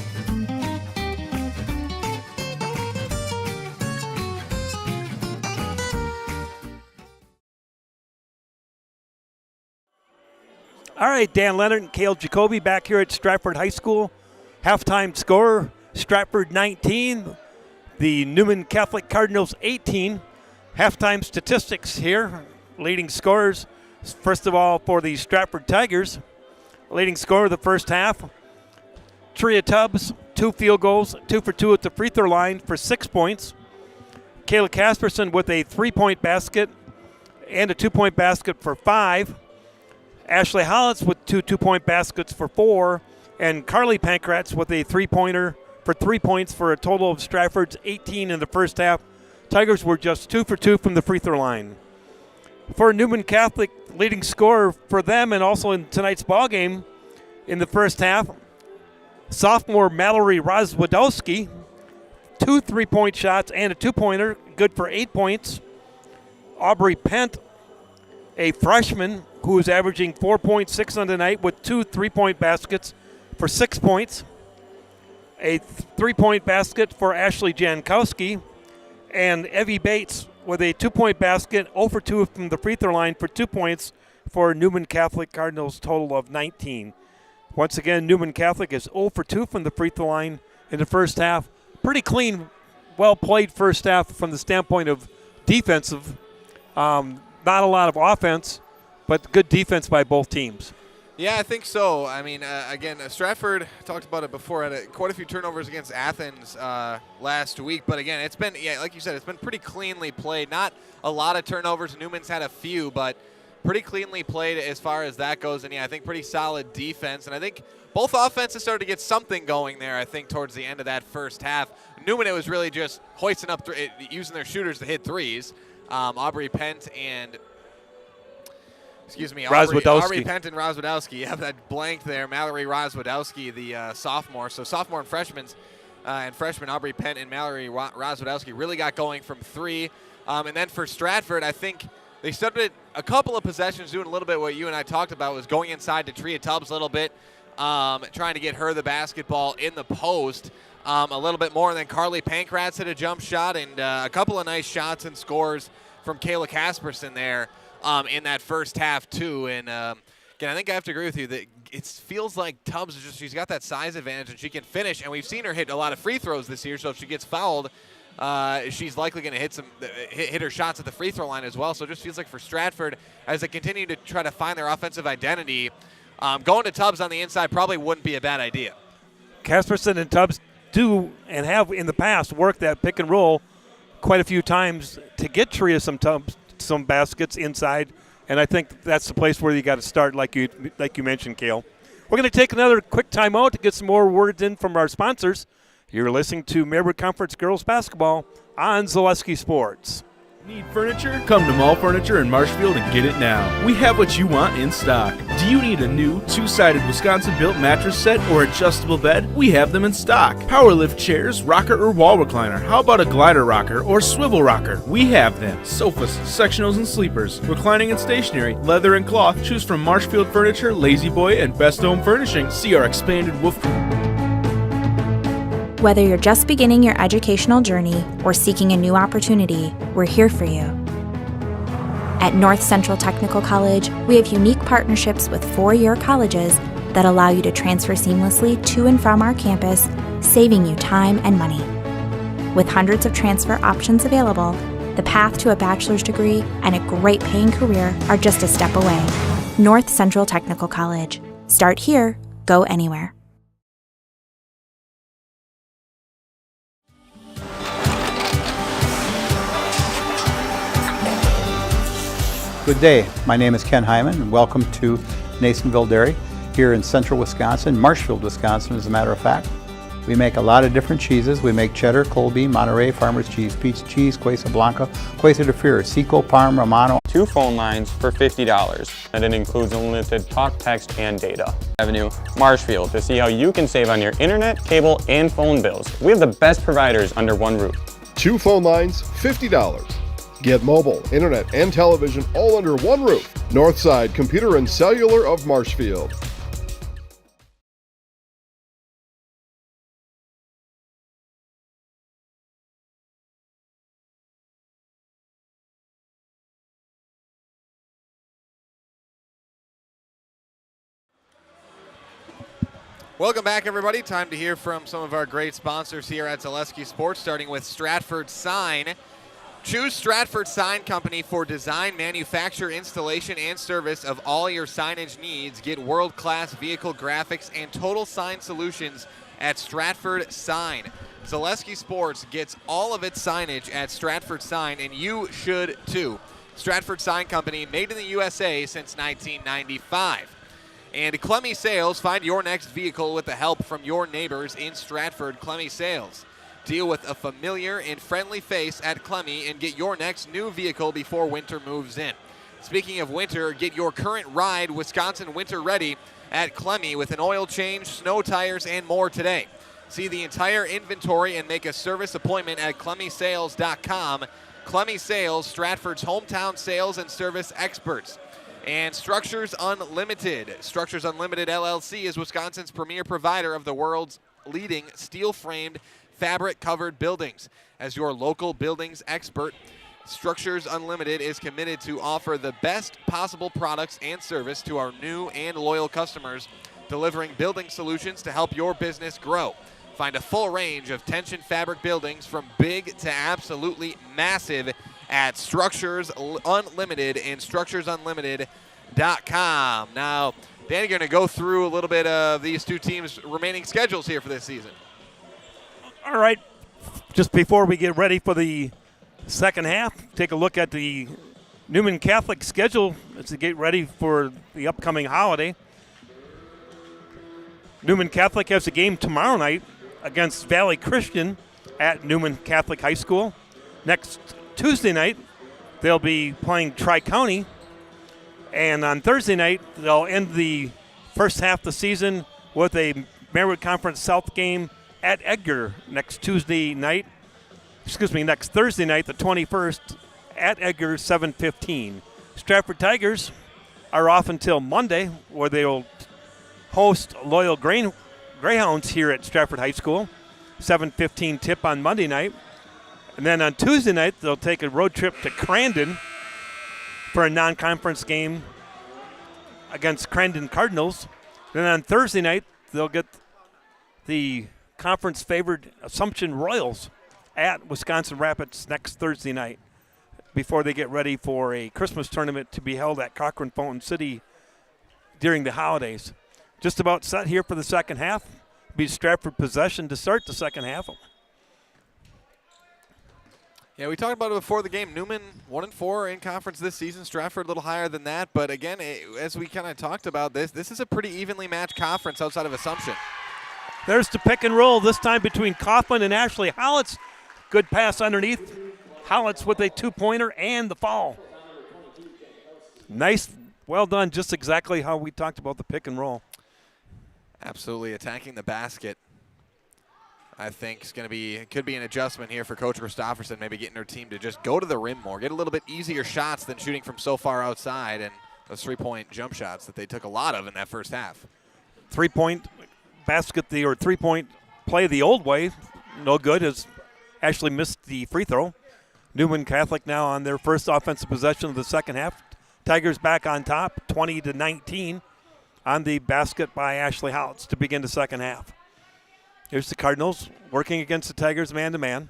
All right, Dan Leonard and Cale Jacoby back here at Stratford High School. Halftime score, Stratford 19, the Newman Catholic Cardinals 18. Halftime statistics here, leading scorers. First of all, for the Stratford Tigers, leading scorer of the first half, Tria Tubbs, 2 field goals, 2 for 2 at the free throw line for 6 points. Kayla Casperson with a 3-point basket and a 2-point basket for 5. Ashley Hollins with 2 2-point baskets for 4, and Carly Pankratz with a 3-pointer for 3 points for a total of Stratford's 18 in the first half. Tigers were just 2 for 2 from the free throw line. For Newman Catholic, leading scorer for them and also in tonight's ball game in the first half, sophomore Mallory Rozwadowski, 2 3-point shots and a 2-pointer, good for 8 points. Aubrey Pent, a freshman who is averaging 4.6 on the night with 2 3-point baskets for 6 points. A 3-point basket for Ashley Jankowski. And Evie Bates with a 2-point basket, 0 for 2 from the free throw line for 2 points for Newman Catholic Cardinals, total of 19. Once again, Newman Catholic is 0 for 2 from the free throw line in the first half. Pretty clean, well-played first half from the standpoint of defensive. Not a lot of offense, but good defense by both teams. Yeah, I think so. I mean, again, Stratford, talked about it before, had quite a few turnovers against Athens last week. But again, it's been, like you said, it's been pretty cleanly played. Not a lot of turnovers. Newman's had a few, but pretty cleanly played as far as that goes. And, I think pretty solid defense. And I think both offenses started to get something going there, I think, towards the end of that first half. Newman, it was really just hoisting up, using their shooters to hit threes. Aubrey Pent and Aubrey Pent and Rozwadowski. You have that blank there. Mallory Rozwadowski, the sophomore. So sophomore and freshman Aubrey Pent and Mallory Rozwadowski really got going from three. And then for Stratford, I think they started a couple of possessions doing a little bit what you and I talked about, was going inside to Tria Tubbs a little bit, trying to get her the basketball in the post a little bit more. And then Carly Pankratz hit a jump shot, and a couple of nice shots and scores from Kayla Casperson there in that first half too. And again, I think I have to agree with you that it feels like Tubbs is she's got that size advantage and she can finish. And we've seen her hit a lot of free throws this year, so if she gets fouled, she's likely going to hit her shots at the free throw line as well. So it just feels like for Stratford, as they continue to try to find their offensive identity, going to Tubbs on the inside probably wouldn't be a bad idea. Casperson and Tubbs do and have in the past worked that pick and roll quite a few times to get Tria some baskets inside, and I think that's the place where you got to start, like you mentioned, Cale. We're going to take another quick timeout to get some more words in from our sponsors. You're listening to Marywood Conference Girls Basketball on Zaleski Sports. Need furniture? Come to Mall Furniture in Marshfield and get it now. We have what you want in stock. Do you need a new two-sided Wisconsin-built mattress set or adjustable bed? We have them in stock. Power lift chairs, rocker or wall recliner. How about a glider rocker or swivel rocker? We have them. Sofas, sectionals and sleepers, reclining and stationary, leather and cloth. Choose from Marshfield Furniture, Lazy Boy, and Best Home Furnishing. See our expanded woof. Whether you're just beginning your educational journey or seeking a new opportunity, we're here for you. At North Central Technical College, we have unique partnerships with 4-year colleges that allow you to transfer seamlessly to and from our campus, saving you time and money. With hundreds of transfer options available, the path to a bachelor's degree and a great paying career are just a step away. North Central Technical College. Start here, go anywhere. Good day, my name is Ken Hyman and welcome to Nasonville Dairy here in central Wisconsin, Marshfield, Wisconsin as a matter of fact. We make a lot of different cheeses. We make cheddar, Colby, Monterey, Farmer's Cheese, Pizza Cheese, Quesa Blanca, Quesa de Fear, Seco, Parm, Romano. 2 phone lines for $50, and it includes unlimited talk, text, and data. Avenue, Marshfield, to see how you can save on your internet, cable, and phone bills. We have the best providers under one roof. 2 phone lines, $50. Get mobile, internet, and television all under one roof. Northside Computer and Cellular of Marshfield. Welcome back, everybody. Time to hear from some of our great sponsors here at Zaleski Sports, starting with Stratford Sign. Choose Stratford Sign Company for design, manufacture, installation, and service of all your signage needs. Get world-class vehicle graphics and total sign solutions at Stratford Sign. Zaleski Sports gets all of its signage at Stratford Sign, and you should too. Stratford Sign Company, made in the USA since 1995. And Clemmy Sales, find your next vehicle with the help from your neighbors in Stratford. Clemmy Sales. Deal with a familiar and friendly face at Clemmy and get your next new vehicle before winter moves in. Speaking of winter, get your current ride Wisconsin winter ready at Clemmy with an oil change, snow tires, and more today. See the entire inventory and make a service appointment at ClemmySales.com. Clemmy Sales, Stratford's hometown sales and service experts. And Structures Unlimited. Structures Unlimited LLC is Wisconsin's premier provider of the world's leading steel-framed, fabric-covered buildings. As your local buildings expert, Structures Unlimited is committed to offer the best possible products and service to our new and loyal customers, delivering building solutions to help your business grow. Find a full range of tension fabric buildings from big to absolutely massive at Structures Unlimited and structuresunlimited.com. Now, Danny, you're going to go through a little bit of these two teams' remaining schedules here for this season. All right. Just before we get ready for the second half, take a look at the Newman Catholic schedule as they get ready for the upcoming holiday. Newman Catholic has a game tomorrow night against Valley Christian at Newman Catholic High School. Next Tuesday night, they'll be playing Tri-County. And on Thursday night, they'll end the first half of the season with a Marywood Conference South game at Edgar next Thursday night, the 21st, at Edgar, 7:15. Stratford Tigers are off until Monday, where they will host Loyal Greyhounds here at Stratford High School, 7:15 tip on Monday night. And then on Tuesday night, they'll take a road trip to Crandon for a non-conference game against Crandon Cardinals. Then on Thursday night, they'll get the conference-favored Assumption Royals at Wisconsin Rapids next Thursday night before they get ready for a Christmas tournament to be held at Cochrane Fountain City during the holidays. Just about set here for the second half. Be Stratford possession to start the second half. Yeah, we talked about it before the game. Newman 1-4 in conference this season. Stratford a little higher than that. But again, as we kind of talked about this is a pretty evenly matched conference outside of Assumption. There's the pick and roll, this time between Kaufman and Ashley Hollitz. Good pass underneath. Hollitz with a two-pointer and the foul. Nice, well done, just exactly how we talked about the pick and roll. Absolutely, attacking the basket, I think, could be an adjustment here for Coach Christofferson, maybe getting her team to just go to the rim more, get a little bit easier shots than shooting from so far outside, and those three-point jump shots that they took a lot of in that first half. Three-point three-point play the old way, no good, as Ashley missed the free throw. Newman Catholic now on their first offensive possession of the second half. Tigers back on top, 20-19 on the basket by Ashley Hollitz to begin the second half. Here's the Cardinals working against the Tigers man-to-man.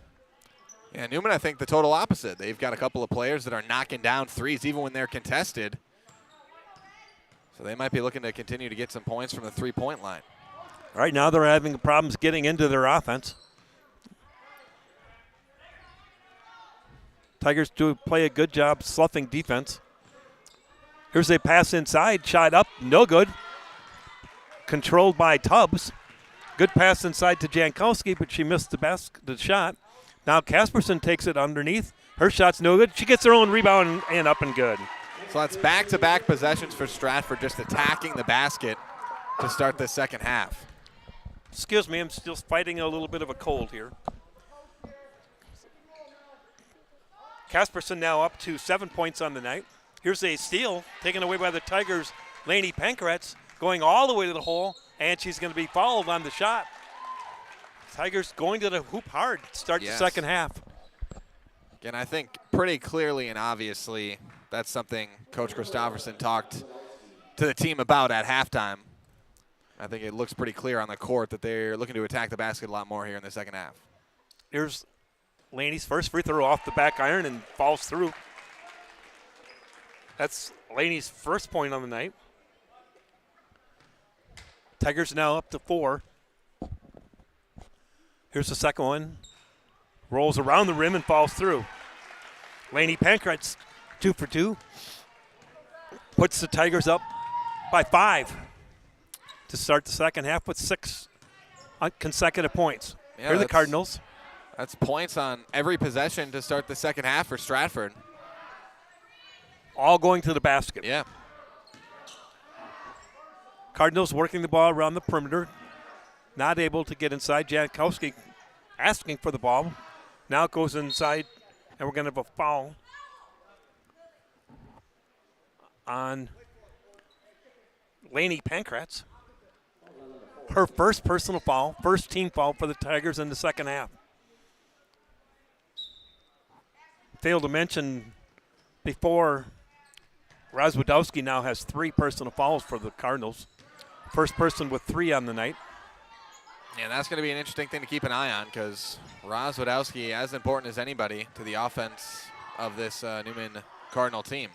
Yeah, Newman, I think the total opposite. They've got a couple of players that are knocking down threes even when they're contested. So they might be looking to continue to get some points from the three-point line. Right now they're having problems getting into their offense. Tigers do play a good job sloughing defense. Here's a pass inside, shot up, no good. Controlled by Tubbs. Good pass inside to Jankowski, but she missed the shot. Now Casperson takes it underneath. Her shot's no good. She gets her own rebound and up and good. So that's back-to-back possessions for Stratford, just attacking the basket to start the second half. Excuse me, I'm still fighting a little bit of a cold here. Casperson now up to 7 points on the night. Here's a steal taken away by the Tigers' Lainey Pankratz, going all the way to the hole, and she's going to be fouled on the shot. Tigers going to the hoop hard to start the second half. Again, I think pretty clearly and obviously that's something Coach Christofferson talked to the team about at halftime. I think it looks pretty clear on the court that they're looking to attack the basket a lot more here in the second half. Here's Laney's first free throw off the back iron and falls through. That's Laney's first point on the night. Tigers now up to 4. Here's the second one. Rolls around the rim and falls through. Lainey Pankratz 2 for 2. Puts the Tigers up by 5 to start the second half with 6 consecutive points. Yeah, Here are the Cardinals. That's points on every possession to start the second half for Stratford. All going to the basket. Yeah. Cardinals working the ball around the perimeter. Not able to get inside. Jankowski asking for the ball. Now it goes inside, and we're going to have a foul on Lainey Pankratz. her first personal foul, first team foul for the Tigers in the second half. Failed to mention before, Rozwadowski now has 3 personal fouls for the Cardinals. First person with 3 on the night. And that's going to be an interesting thing to keep an eye on because Rozwadowski, as important as anybody to the offense of this Newman Cardinal team.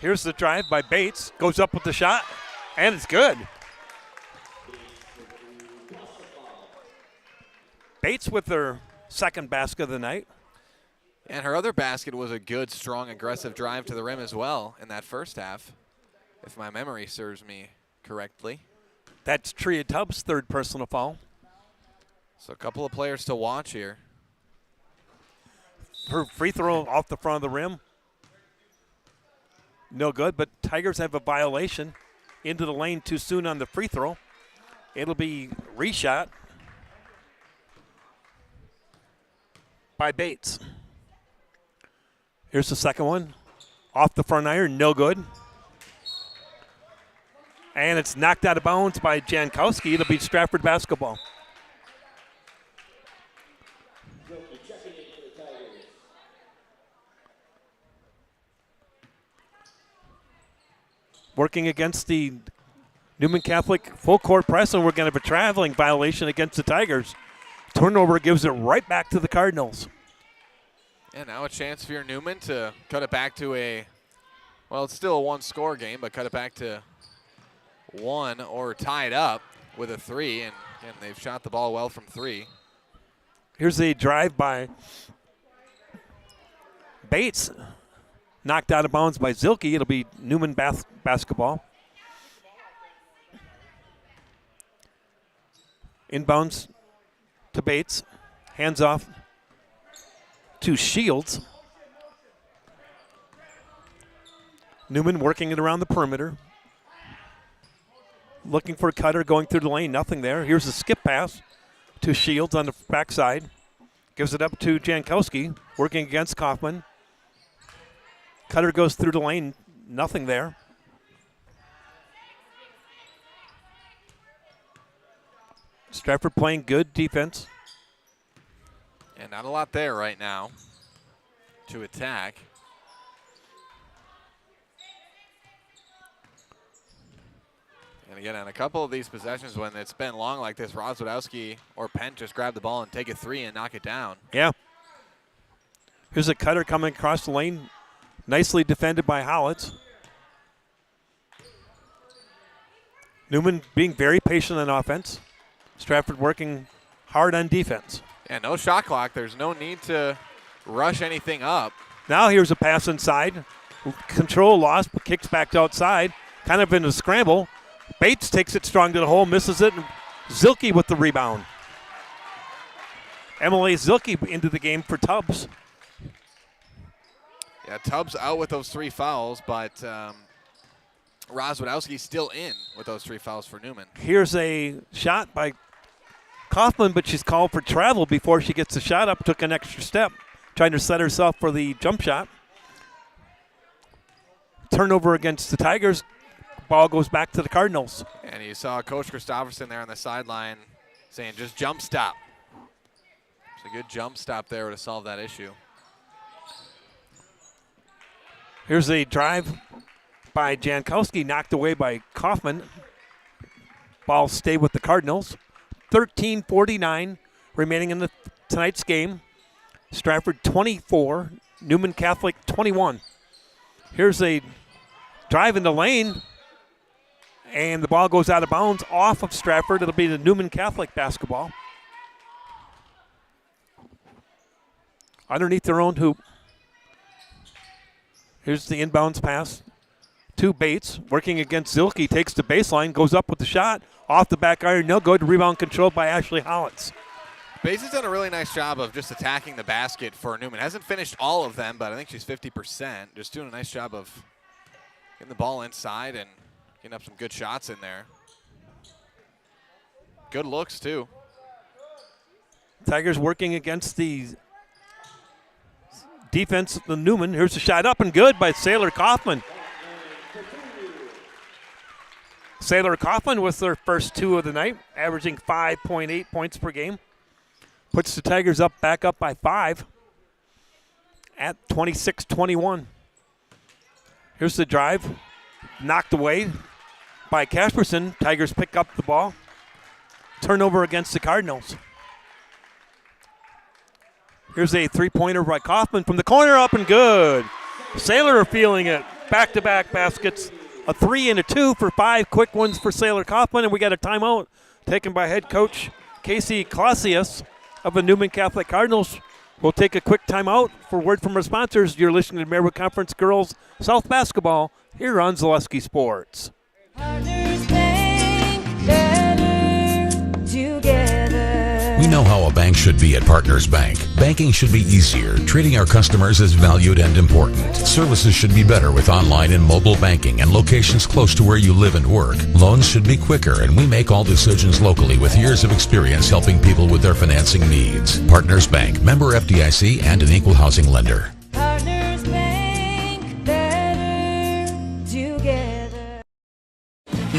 Here's the drive by Bates. Goes up with the shot, and it's good. Bates with their second basket of the night. And her other basket was a good, strong, aggressive drive to the rim as well in that first half, if my memory serves me correctly. That's Tria Tubbs' third personal foul. So a couple of players to watch here. Her free throw off the front of the rim. No good, but Tigers have a violation into the lane too soon on the free throw. It'll be reshot by Bates. Here's the second one. Off the front iron, no good. And it's knocked out of bounds by Jankowski. It'll be Stratford basketball. Working against the Newman Catholic full court press, and we're going to have a traveling violation against the Tigers. Turnover gives it right back to the Cardinals. And now a chance for your Newman to cut it back to well, it's still a one-score game, but cut it back to 1 or tie it up with a 3. And again, they've shot the ball well from 3. Here's a drive by Bates. Knocked out of bounds by Zilke. It'll be Newman basketball. Inbounds to Bates. Hands off to Shields. Newman working it around the perimeter. Looking for a cutter going through the lane. Nothing there. Here's a skip pass to Shields on the backside. Gives it up to Jankowski. Working against Kaufman. Cutter goes through the lane. Nothing there. Stratford playing good defense. And not a lot there right now to attack. And again, on a couple of these possessions when it's been long like this, Rozwadowski or Penn just grab the ball and take a 3 and knock it down. Yeah. Here's a cutter coming across the lane. Nicely defended by Howitz. Newman being very patient on offense. Stratford working hard on defense. Yeah, no shot clock. There's no need to rush anything up. Now here's a pass inside. Control lost, but kicks back outside. Kind of in a scramble. Bates takes it strong to the hole, misses it. And Zilke with the rebound. Emily Zilke into the game for Tubbs. Yeah, Tubbs out with those 3 fouls, but Rozwadowski still in with those 3 fouls for Newman. Here's a shot by Kaufman, but she's called for travel before she gets the shot up. Took an extra step, trying to set herself for the jump shot. Turnover against the Tigers. Ball goes back to the Cardinals. And you saw Coach Christopherson there on the sideline saying just jump stop. It's a good jump stop there to solve that issue. Here's a drive by Jankowski, knocked away by Kaufman. Ball stay with the Cardinals. 13:49 remaining in tonight's game. Stratford 24, Newman Catholic 21. Here's a drive in the lane, and the ball goes out of bounds off of Stratford. It'll be the Newman Catholic basketball. Underneath their own hoop. Here's the inbounds pass to Bates. Working against Zilke, takes the baseline, goes up with the shot. Off the back iron, no good. Rebound controlled by Ashley Howitz. Bates has done a really nice job of just attacking the basket for Newman. Hasn't finished all of them, but I think she's 50%. Just doing a nice job of getting the ball inside and getting up some good shots in there. Good looks, too. Tigers working against the defense of the Newman. Here's a shot up and good by Sailor Kaufman. Sailor Coughlin with their first 2 of the night, averaging 5.8 points per game. Puts the Tigers back up by 5 at 26-21. Here's the drive. Knocked away by Casperson. Tigers pick up the ball. Turnover against the Cardinals. Here's a 3-pointer by Kaufman from the corner, up and good. Sailor are feeling it. Back-to-back baskets. A 3 and a 2 for 5 quick ones for Sailor Kaufman, and we got a timeout taken by head coach Casey Clausius of the Newman Catholic Cardinals. We'll take a quick timeout for word from our sponsors. You're listening to Marywood Conference Girls South Basketball here on Zaleski Sports. We know how a bank should be at Partners Bank. Banking should be easier. Treating our customers as valued and important. Services should be better with online and mobile banking and locations close to where you live and work. Loans should be quicker, and we make all decisions locally with years of experience helping people with their financing needs. Partners Bank, member FDIC, and an equal housing lender. Partners Bank, better together.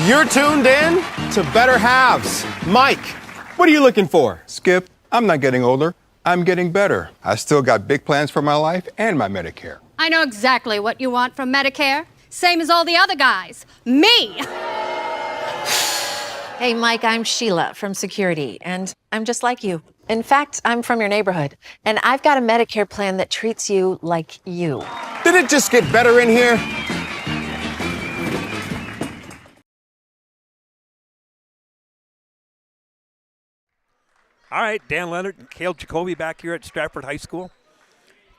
You're tuned in to Better Halves. Mike, what are you looking for? Skip, I'm not getting older. I'm getting better. I still got big plans for my life and my Medicare. I know exactly what you want from Medicare. Same as all the other guys. Me! Hey, Mike, I'm Sheila from Security, and I'm just like you. In fact, I'm from your neighborhood, and I've got a Medicare plan that treats you like you. Did it just get better in here? All right, Dan Leonard and Cale Jacoby back here at Stratford High School.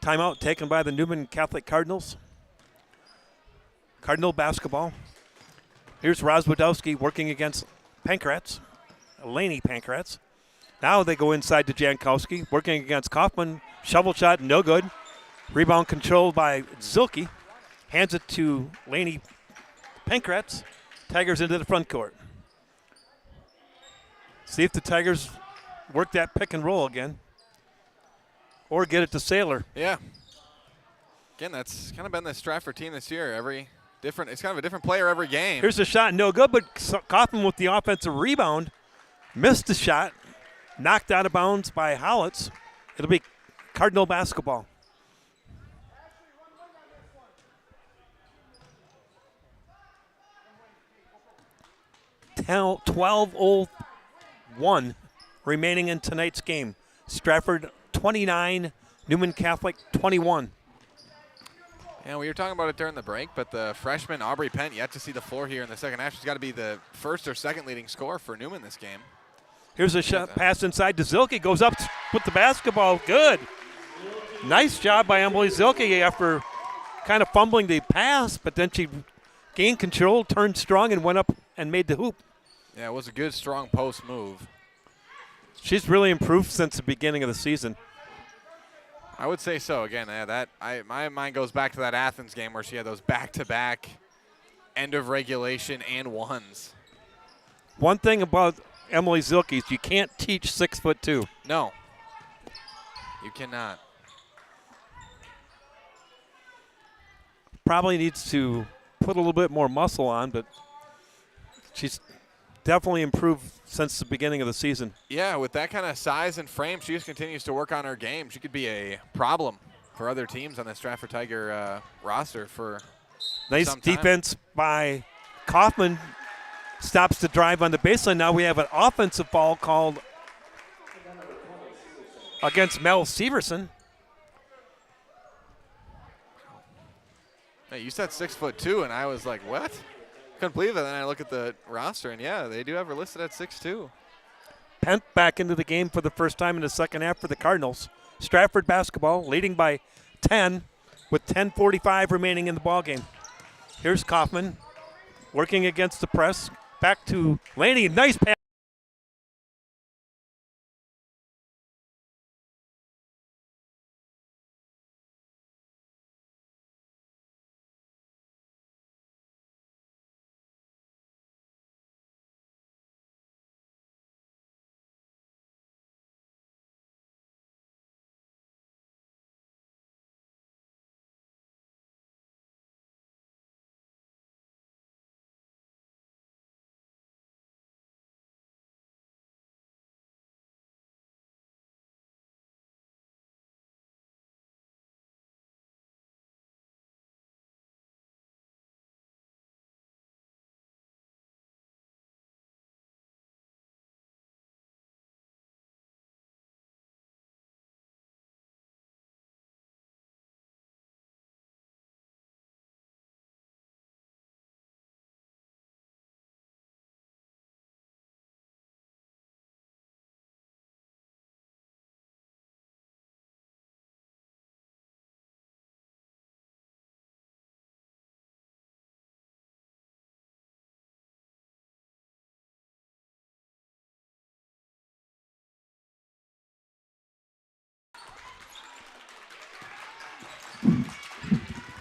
Timeout taken by the Newman Catholic Cardinals. Cardinal basketball. Here's Rozwadowski working against Pankratz, Laney Pankratz. Now they go inside to Jankowski, working against Kaufman. Shovel shot, no good. Rebound controlled by Zilke. Hands it to Laney Pankratz. Tigers into the front court. See if the Tigers work that pick and roll again, or get it to Sailor. Yeah. Again, that's kind of been the Stratford team this year. It's kind of a different player every game. Here's a shot, no good, but Kaufman with the offensive rebound. Missed the shot. Knocked out of bounds by Howitz. It'll be Cardinal basketball. Now 12:01 remaining in tonight's game. Stratford 29, Newman Catholic 21. And we were talking about it during the break, but the freshman Aubrey Pent yet to see the floor here in the second half. She's got to be the first or second leading scorer for Newman this game. Here's a shot, pass inside to Zilke. Goes up with the basketball. Good. Nice job by Emily Zilke after kind of fumbling the pass, but then she gained control, turned strong, and went up and made the hoop. Yeah, it was a good, strong post move. She's really improved since the beginning of the season. I would say so. Again, my mind goes back to that Athens game where she had those back-to-back end of regulation and ones. One thing about Emily Zilke is you can't teach 6'2". No, you cannot. Probably needs to put a little bit more muscle on, but she's definitely improved since the beginning of the season. Yeah, with that kind of size and frame, she just continues to work on her game. She could be a problem for other teams on the Stratford Tiger roster for nice some time. Defense by Kaufman. Stops the drive on the baseline. Now we have an offensive foul called against Mel Severson. Hey, you said 6'2", and I was like, what? Couldn't believe it. Then I look at the roster, and yeah, they do have her listed at 6'2". Pent back into the game for the first time in the second half for the Cardinals. Stratford basketball leading by 10 with 10:45 remaining in the ballgame. Here's Kaufman working against the press. Back to Laney. Nice pass.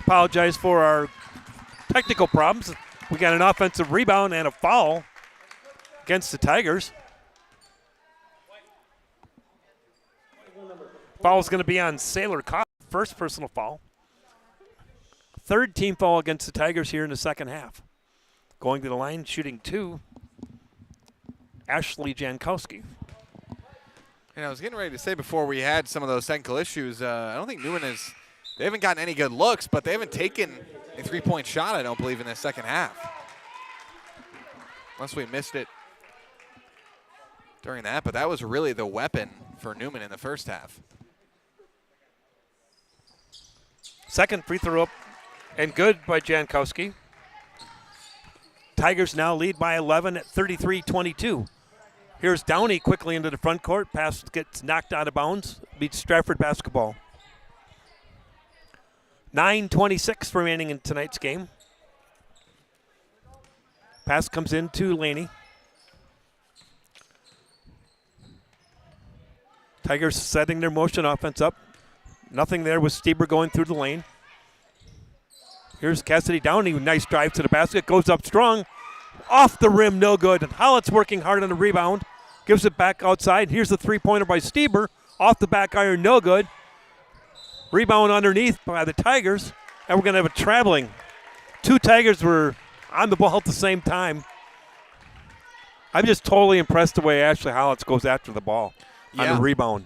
Apologize for our technical problems. We got an offensive rebound and a foul against the Tigers. Foul's going to be on Sailor Cobb, first personal foul. Third team foul against the Tigers here in the second half. Going to the line, shooting 2, Ashley Jankowski. And I was getting ready to say before we had some of those technical issues, I don't think Newman they haven't gotten any good looks, but they haven't taken a three-point shot, I don't believe, in the second half. Unless we missed it during that, but that was really the weapon for Newman in the first half. Second free throw up and good by Jankowski. Tigers now lead by 11 at 33-22. Here's Downey quickly into the front court. Pass gets knocked out of bounds. Beats Stratford basketball. 9:26 remaining in tonight's game. Pass comes in to Laney. Tigers setting their motion offense up. Nothing there with Stieber going through the lane. Here's Cassidy Downey, nice drive to the basket, goes up strong. Off the rim, no good. And Hollett's working hard on the rebound. Gives it back outside. Here's the three-pointer by Stieber. Off the back iron, no good. Rebound underneath by the Tigers. And we're going to have a traveling. 2 Tigers were on the ball at the same time. I'm just totally impressed the way Ashley Hollitz goes after the ball on the rebound.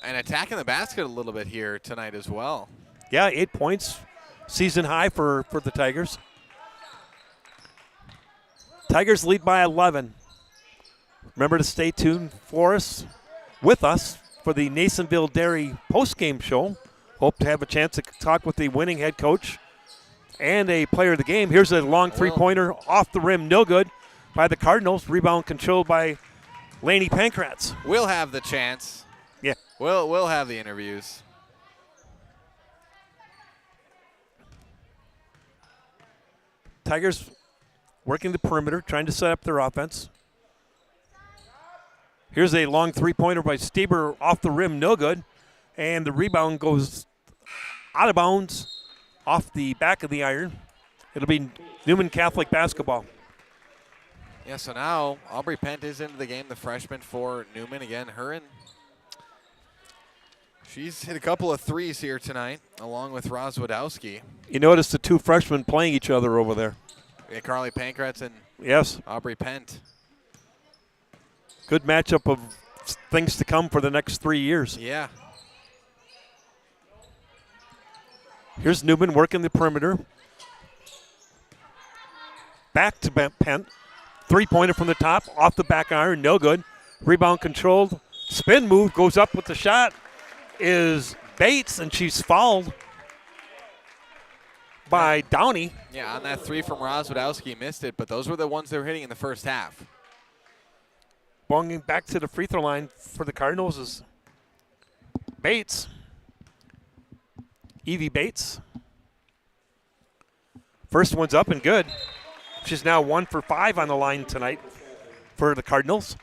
And attacking the basket a little bit here tonight as well. Yeah, 8 points. Season high for the Tigers. Tigers lead by 11. Remember to stay tuned with us for the Nasonville Dairy postgame show. Hope to have a chance to talk with the winning head coach and a player of the game. Here's a long three-pointer off the rim, no good by the Cardinals. Rebound controlled by Laney Pankratz. We'll have the chance. Yeah. We'll have the interviews. Tigers working the perimeter, trying to set up their offense. Here's a long three-pointer by Stieber off the rim, no good. And the rebound goes out of bounds off the back of the iron. It'll be Newman Catholic basketball. Yeah, so now Aubrey Pent is into the game, the freshman for Newman. Again, she's hit a couple of threes here tonight, along with Rozwadowski. You notice the 2 freshmen playing each other over there. Yeah, Carly Pankratz and Aubrey Pent. Good matchup of things to come for the next 3 years. Yeah. Here's Newman working the perimeter. Back to Pent. Three-pointer from the top, off the back iron, no good. Rebound controlled. Spin move, goes up with the shot. Is Bates, and she's fouled by Downey. Yeah, on that 3 from Rozwadowski, missed it, but those were the ones they were hitting in the first half. Going back to the free throw line for the Cardinals is Bates. Evie Bates. First one's up and good. She's now 1 for 5 on the line tonight for the Cardinals.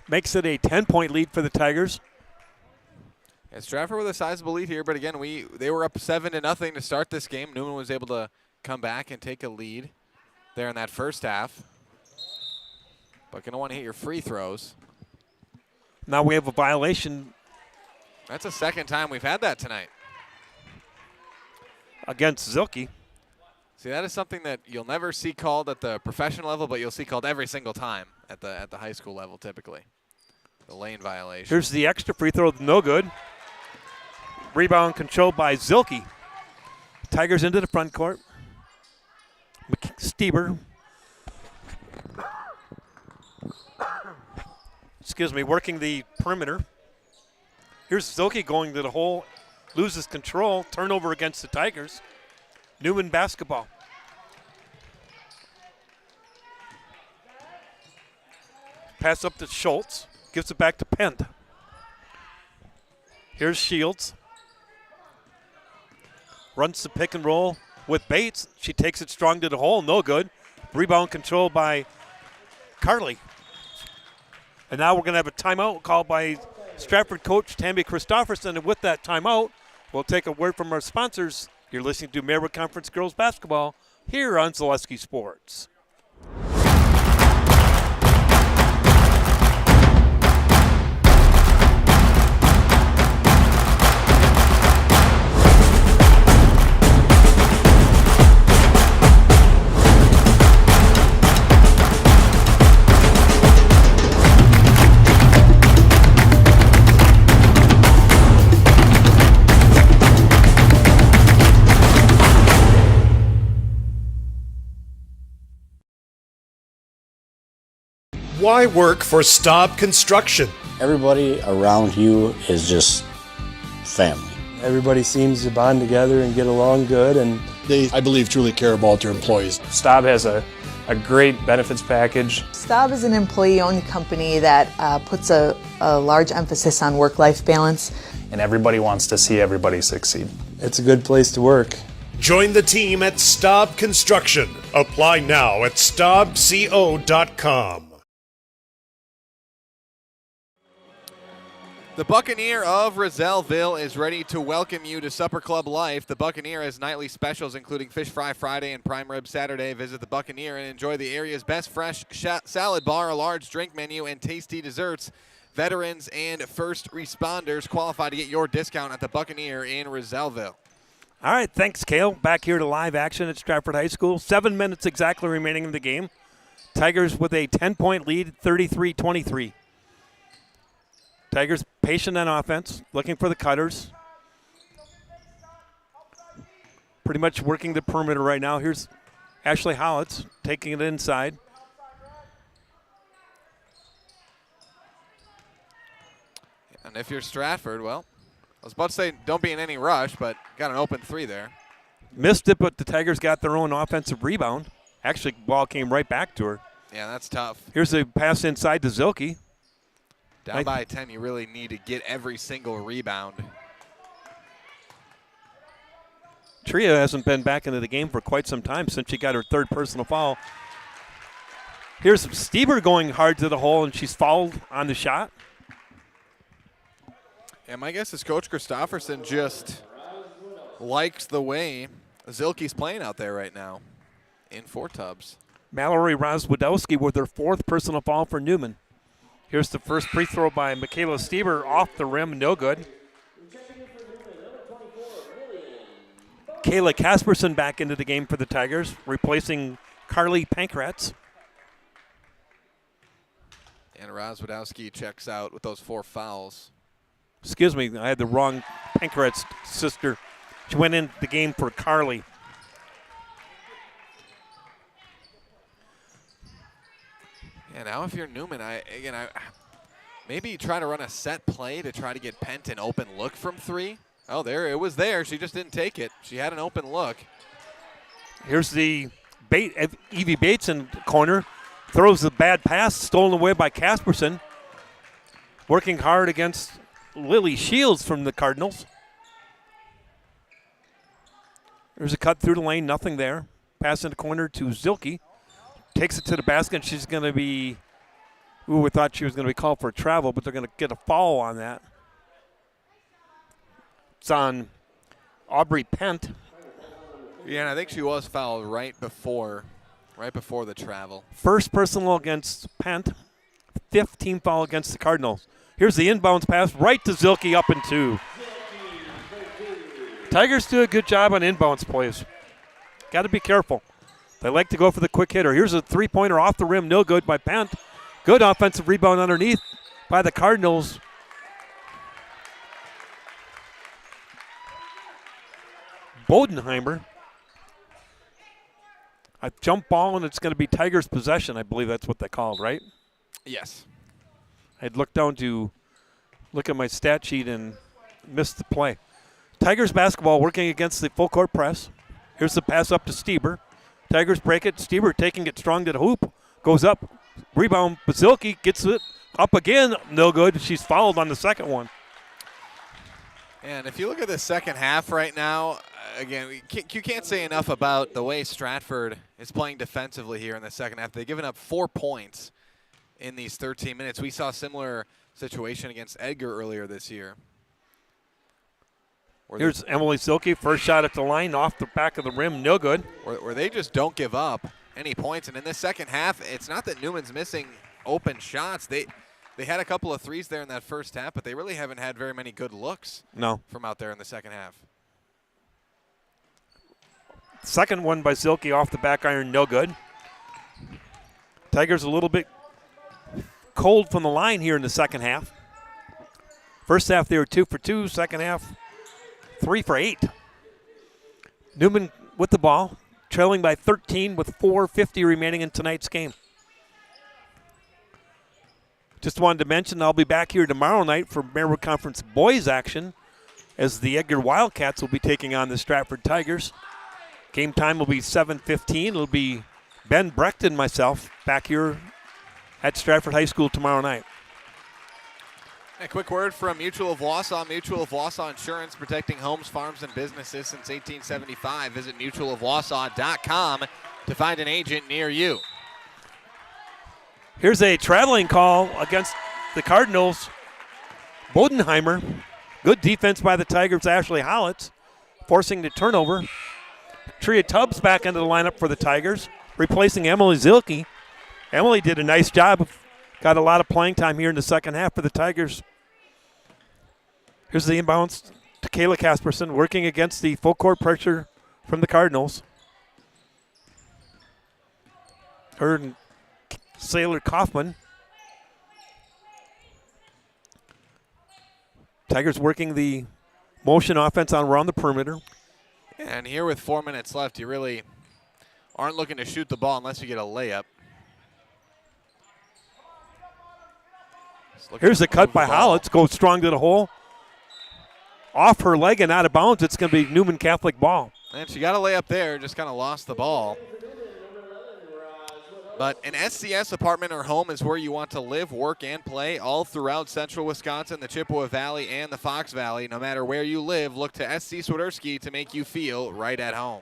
Makes it a 10-point lead for the Tigers. And Stratford with a sizable lead here, but again, they were up 7-0 to start this game. Newman was able to come back and take a lead there in that first half. But going to want to hit your free throws. Now we have a violation. That's the second time we've had that tonight. Against Zilke. See, that is something that you'll never see called at the professional level, but you'll see called every single time at the high school level typically. The lane violation. Here's the extra free throw, no good. Rebound controlled by Zilke. Tigers into the front court. Stieber. Working the perimeter. Here's Zilke going to the hole, loses control, turnover against the Tigers. Newman basketball. Pass up to Schultz, gives it back to Pent. Here's Shields. Runs the pick and roll with Bates. She takes it strong to the hole, no good. Rebound controlled by Carly. And now we're going to have a timeout called by Stratford coach Tammy Christofferson. And with that timeout, We'll take a word from our sponsors. You're listening to Marywood Conference Girls Basketball here on Zaleski Sports. Why work for Staub Construction? Everybody around you is just family. Everybody seems to bond together and get along good, and They, I believe, truly care about their employees. Staub has a great benefits package. Staub is an employee-owned company that puts a large emphasis on work-life balance. And everybody wants to see everybody succeed. it's a good place to work. Join the team at Staub Construction. Apply now at staubco.com. The Buccaneer of Rosellville is ready to welcome you to Supper Club Life. The Buccaneer has nightly specials including Fish Fry Friday and Prime Rib Saturday. Visit the Buccaneer and enjoy the area's best fresh salad bar, a large drink menu, and tasty desserts. Veterans and first responders qualify to get your discount at the Buccaneer in Rosellville. All right, thanks, Cale. Back here to live action at Stratford High School. 7 minutes exactly remaining in the game. Tigers with a 10-point lead, 33-23. Tigers patient on offense, looking for the cutters. Pretty much working the perimeter right now. Here's Ashley Hollitz taking it inside. And if you're Stratford, well, I was about to say don't be in any rush, but got an open three there. Missed it, but the Tigers got their own offensive rebound. Actually, ball came right back to her. Yeah, that's tough. Here's a pass inside to Zilke. Down by 10, you really need to get every single rebound. Tria hasn't been back into the game for quite some time since she got her third personal foul. Here's Stieber going hard to the hole, and she's fouled on the shot. And my guess is Coach Christofferson just likes the way Zilke's playing out there right now in Four Tubs. Mallory Rozwadowski with her fourth personal foul for Newman. Here's the first free throw by Michaela Stieber off the rim, no good. Kayla Casperson back into the game for the Tigers, replacing Carly Pankratz. And Rozwadowski checks out with those 4 fouls. Excuse me, I had the wrong Pankratz sister. She went in the game for Carly. Yeah, now if you're Newman, maybe try to run a set play to try to get Pent an open look from 3. Oh, there, it was there. She just didn't take it. She had an open look. Here's the Evie Bates in the corner. Throws the bad pass, stolen away by Casperson. Working hard against Lily Shields from the Cardinals. There's a cut through the lane, nothing there. Pass in the corner to Zilke. Takes it to the basket. She's going to be, we thought she was going to be called for travel, but they're going to get a foul on that. It's on Aubrey Pent. Yeah, and I think she was fouled right before the travel. First personal against Pent. 15th foul against the Cardinals. Here's the inbounds pass right to Zilke, up and 2. Tigers do a good job on inbounds plays. Got to be careful. They like to go for the quick hitter. Here's a three-pointer off the rim, no good by Pent. Good offensive rebound underneath by the Cardinals. Bodenheimer. A jump ball, and it's going to be Tigers' possession. I believe that's what they called, right? Yes. I'd look down to look at my stat sheet and missed the play. Tigers basketball working against the full court press. Here's the pass up to Stieber. Tigers break it. Stieber taking it strong to the hoop. Goes up. Rebound. Bazilke gets it up again. No good. She's fouled on the second one. And if you look at the second half right now, again, you can't say enough about the way Stratford is playing defensively here in the second half. They've given up 4 points in these 13 minutes. We saw a similar situation against Edgar earlier this year. Here's Emily Silke, first shot at the line, off the back of the rim, no good. Where they just don't give up any points. And in this second half, it's not that Newman's missing open shots. They had a couple of threes there in that first half, but they really haven't had very many good looks from out there in the second half. Second one by Silke off the back iron, no good. Tigers a little bit cold from the line here in the second half. First half they were 2 for 2. Second half 3 for 8. Newman with the ball, trailing by 13 with 4:50 remaining in tonight's game. Just wanted to mention I'll be back here tomorrow night for Marywood Conference boys action as the Edgar Wildcats will be taking on the Stratford Tigers. Game time will be 7:15. It'll be Ben Brecht and myself back here at Stratford High School tomorrow night. A quick word from Mutual of Wausau. Mutual of Wausau Insurance, protecting homes, farms, and businesses since 1875. Visit mutualofwausau.com to find an agent near you. Here's a traveling call against the Cardinals. Bodenheimer. Good defense by the Tigers' Ashley Hollitz, forcing the turnover. Tria Tubbs back into the lineup for the Tigers, replacing Emily Zilke. Emily did a nice job. Got a lot of playing time here in the second half for the Tigers. Here's the inbounds to Kayla Casperson, working against the full court pressure from the Cardinals. Her and Sailor Kaufman. Tigers working the motion offense on around the perimeter. And here with 4 minutes left, you really aren't looking to shoot the ball unless you get a layup. Here's a cut by Hollitz, goes strong to the hole. Off her leg and out of bounds. It's going to be Newman Catholic ball. And she got a layup there, just kind of lost the ball. But an SCS apartment or home is where you want to live, work, and play all throughout central Wisconsin, the Chippewa Valley, and the Fox Valley. No matter where you live, look to SC Swiderski to make you feel right at home.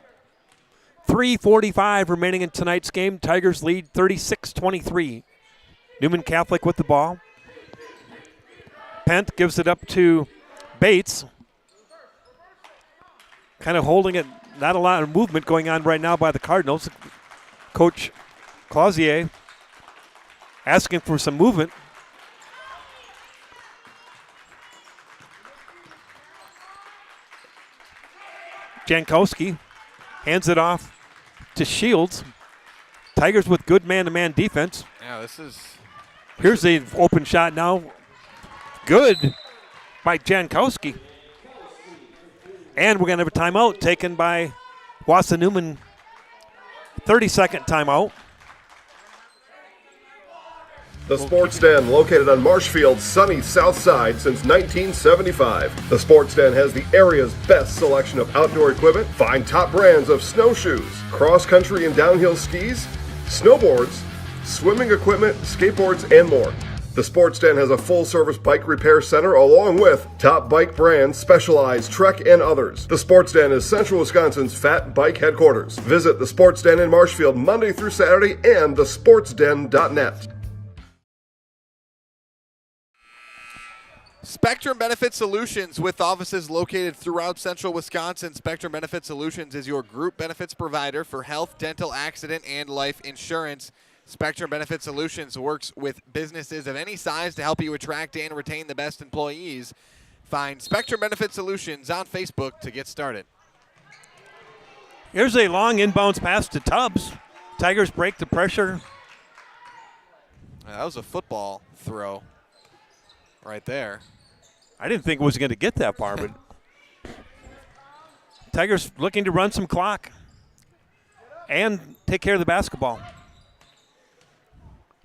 3:45 remaining in tonight's game. Tigers lead 36-23. Newman Catholic with the ball. Pent gives it up to Bates. Kind of holding it. Not a lot of movement going on right now by the Cardinals. Coach Clausier asking for some movement. Jankowski hands it off to Shields. Tigers with good man-to-man defense. Yeah, this is... Here's the open shot now. Good by Jankowski. And we're going to have a timeout taken by Wausau Newman. 30-second timeout. The Sports Den, located on Marshfield's sunny south side since 1975. The Sports Den has the area's best selection of outdoor equipment. Find top brands of snowshoes, cross-country and downhill skis, snowboards, swimming equipment, skateboards, and more. The Sports Den has a full-service bike repair center along with top bike brands, Specialized, Trek, and others. The Sports Den is Central Wisconsin's fat bike headquarters. Visit the Sports Den in Marshfield Monday through Saturday and thesportsden.net. Spectrum Benefit Solutions, with offices located throughout central Wisconsin. Spectrum Benefit Solutions is your group benefits provider for health, dental, accident, and life insurance. Spectrum Benefit Solutions works with businesses of any size to help you attract and retain the best employees. Find Spectrum Benefit Solutions on Facebook to get started. Here's a long inbounds pass to Tubbs. Tigers break the pressure. That was a football throw right there. I didn't think it was going to get that far, but Tigers looking to run some clock and take care of the basketball.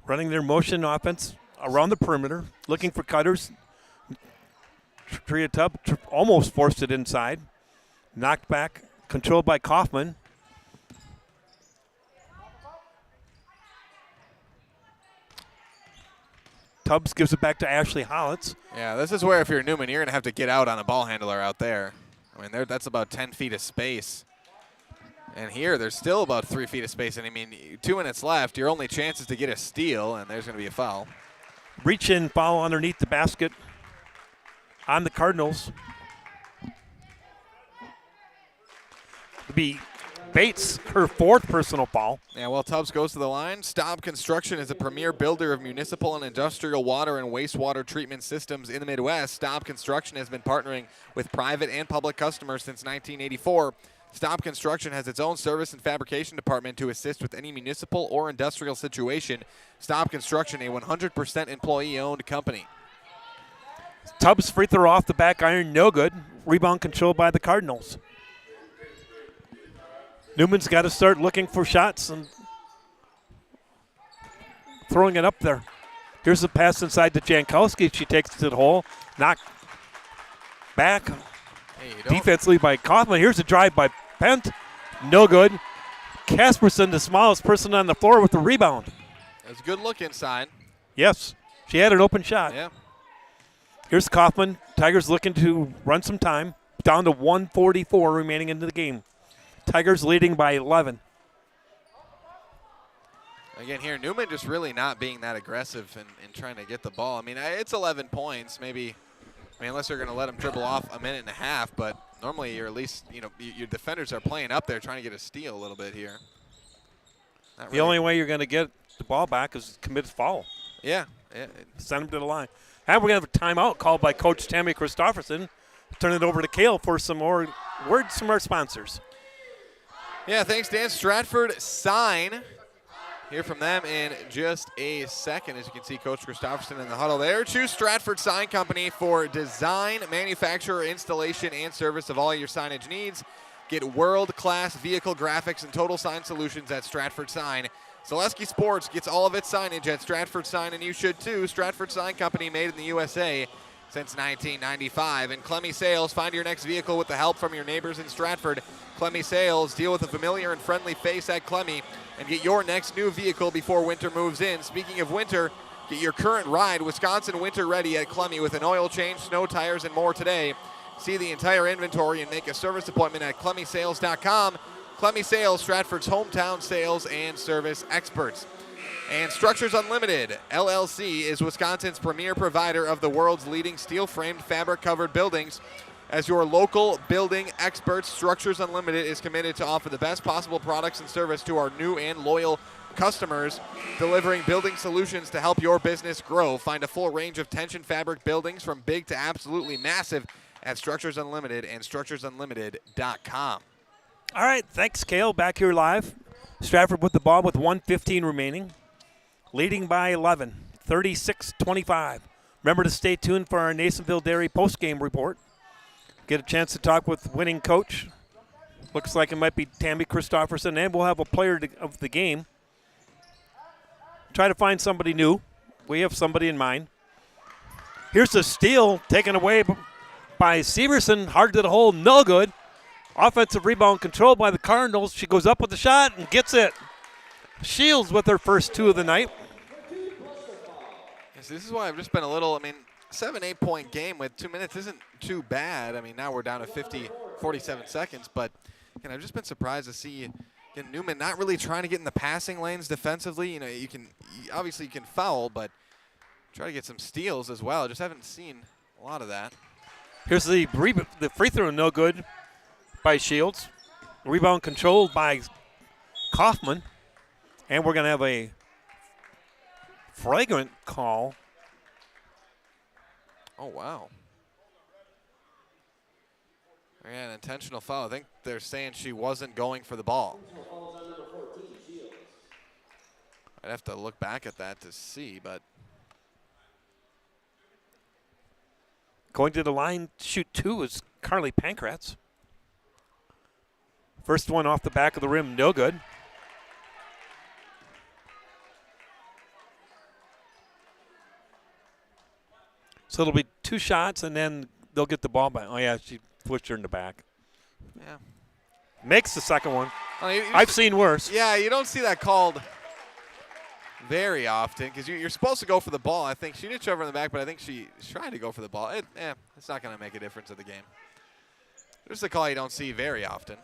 Running their motion offense around the perimeter, looking for cutters. Tria Tubb almost forced it inside. Knocked back, controlled by Kaufman. Tubbs gives it back to Ashley Hollitz. Yeah, this is where if you're Newman, you're going to have to get out on a ball handler out there. I mean, that's about 10 feet of space. And here, there's still about 3 feet of space. And, I mean, 2 minutes left. Your only chance is to get a steal, and there's going to be a foul. Reach-in foul underneath the basket on the Cardinals. be Bates, her 4th personal foul. Yeah, well, Tubbs goes to the line. Staub Construction is a premier builder of municipal and industrial water and wastewater treatment systems in the Midwest. Staub Construction has been partnering with private and public customers since 1984. Staub Construction has its own service and fabrication department to assist with any municipal or industrial situation. Staub Construction, a 100% employee-owned company. Tubbs free throw off the back iron, no good. Rebound controlled by the Cardinals. Newman's got to start looking for shots and throwing it up there. Here's the pass inside to Jankowski. She takes it to the hole. Knocked back defensively by Kaufman. Here's a drive by Pent. No good. Casperson, the smallest person on the floor, with the rebound. That's a good look inside. Yes, she had an open shot. Yeah. Here's Kaufman. Tigers looking to run some time. Down to 1:44 remaining into the game. Tigers leading by 11. Again, here, Newman just really not being that aggressive in trying to get the ball. I mean, it's 11 points, maybe. I mean, unless they're going to let him dribble off a minute and a half, but normally you're at least, your defenders are playing up there trying to get a steal a little bit here. The only way you're going to get the ball back is commit a foul. Yeah. Send him to the line. And we're going to have a timeout called by Coach Tammy Christofferson. Turn it over to Kale for some more words from our sponsors. Yeah, thanks, Dan. Stratford Sign. Hear from them in just a second. As you can see, Coach Christofferson in the huddle there. Choose Stratford Sign Company for design, manufacture, installation, and service of all your signage needs. Get world-class vehicle graphics and total sign solutions at Stratford Sign. Zaleski Sports gets all of its signage at Stratford Sign, and you should too. Stratford Sign Company, made in the USA since 1995. And Clemmy Sales, find your next vehicle with the help from your neighbors in Stratford. Clemmy Sales, deal with a familiar and friendly face at Clemmy and get your next new vehicle before winter moves in. Speaking of winter, get your current ride Wisconsin winter ready at Clemmy with an oil change, snow tires, and more today. See the entire inventory and make a service appointment at ClemmySales.com. Clemmy Sales, Stratford's hometown sales and service experts. And Structures Unlimited, LLC, is Wisconsin's premier provider of the world's leading steel-framed, fabric-covered buildings. As your local building experts, Structures Unlimited is committed to offer the best possible products and service to our new and loyal customers, delivering building solutions to help your business grow. Find a full range of tension fabric buildings from big to absolutely massive at Structures Unlimited and StructuresUnlimited.com. All right, thanks, Kale. Back here live. Stratford with the ball with 1:15 remaining. Leading by 11, 36-25. Remember to stay tuned for our Nasonville Dairy postgame report. Get a chance to talk with winning coach. Looks like it might be Tammy Christofferson, and we'll have a player of the game. Try to find somebody new. We have somebody in mind. Here's a steal taken away by Severson. Hard to the hole, no good. Offensive rebound controlled by the Cardinals. She goes up with the shot and gets it. Shields with her first 2 of the night. Yes, this is why I've just been a little, 7-8 point game with 2 minutes isn't too bad. Now we're down to 47 seconds, but I've just been surprised to see Newman not really trying to get in the passing lanes defensively. Obviously you can foul, but try to get some steals as well. Just haven't seen a lot of that. Here's the free throw, no good by Shields. Rebound controlled by Kaufman. And we're going to have a flagrant call. Oh, wow. Yeah, an intentional foul. I think they're saying she wasn't going for the ball. I'd have to look back at that to see, but. Going to the line, shoot 2 is Carly Pankratz. First one off the back of the rim, no good. So it'll be 2 shots, and then they'll get the ball back. Oh, yeah, she pushed her in the back. Yeah. Makes the second one. I've seen worse. Yeah, you don't see that called very often because you're supposed to go for the ball. I think she did shove her in the back, but I think she's trying to go for the ball. It's not going to make a difference in the game. There's a call you don't see very often.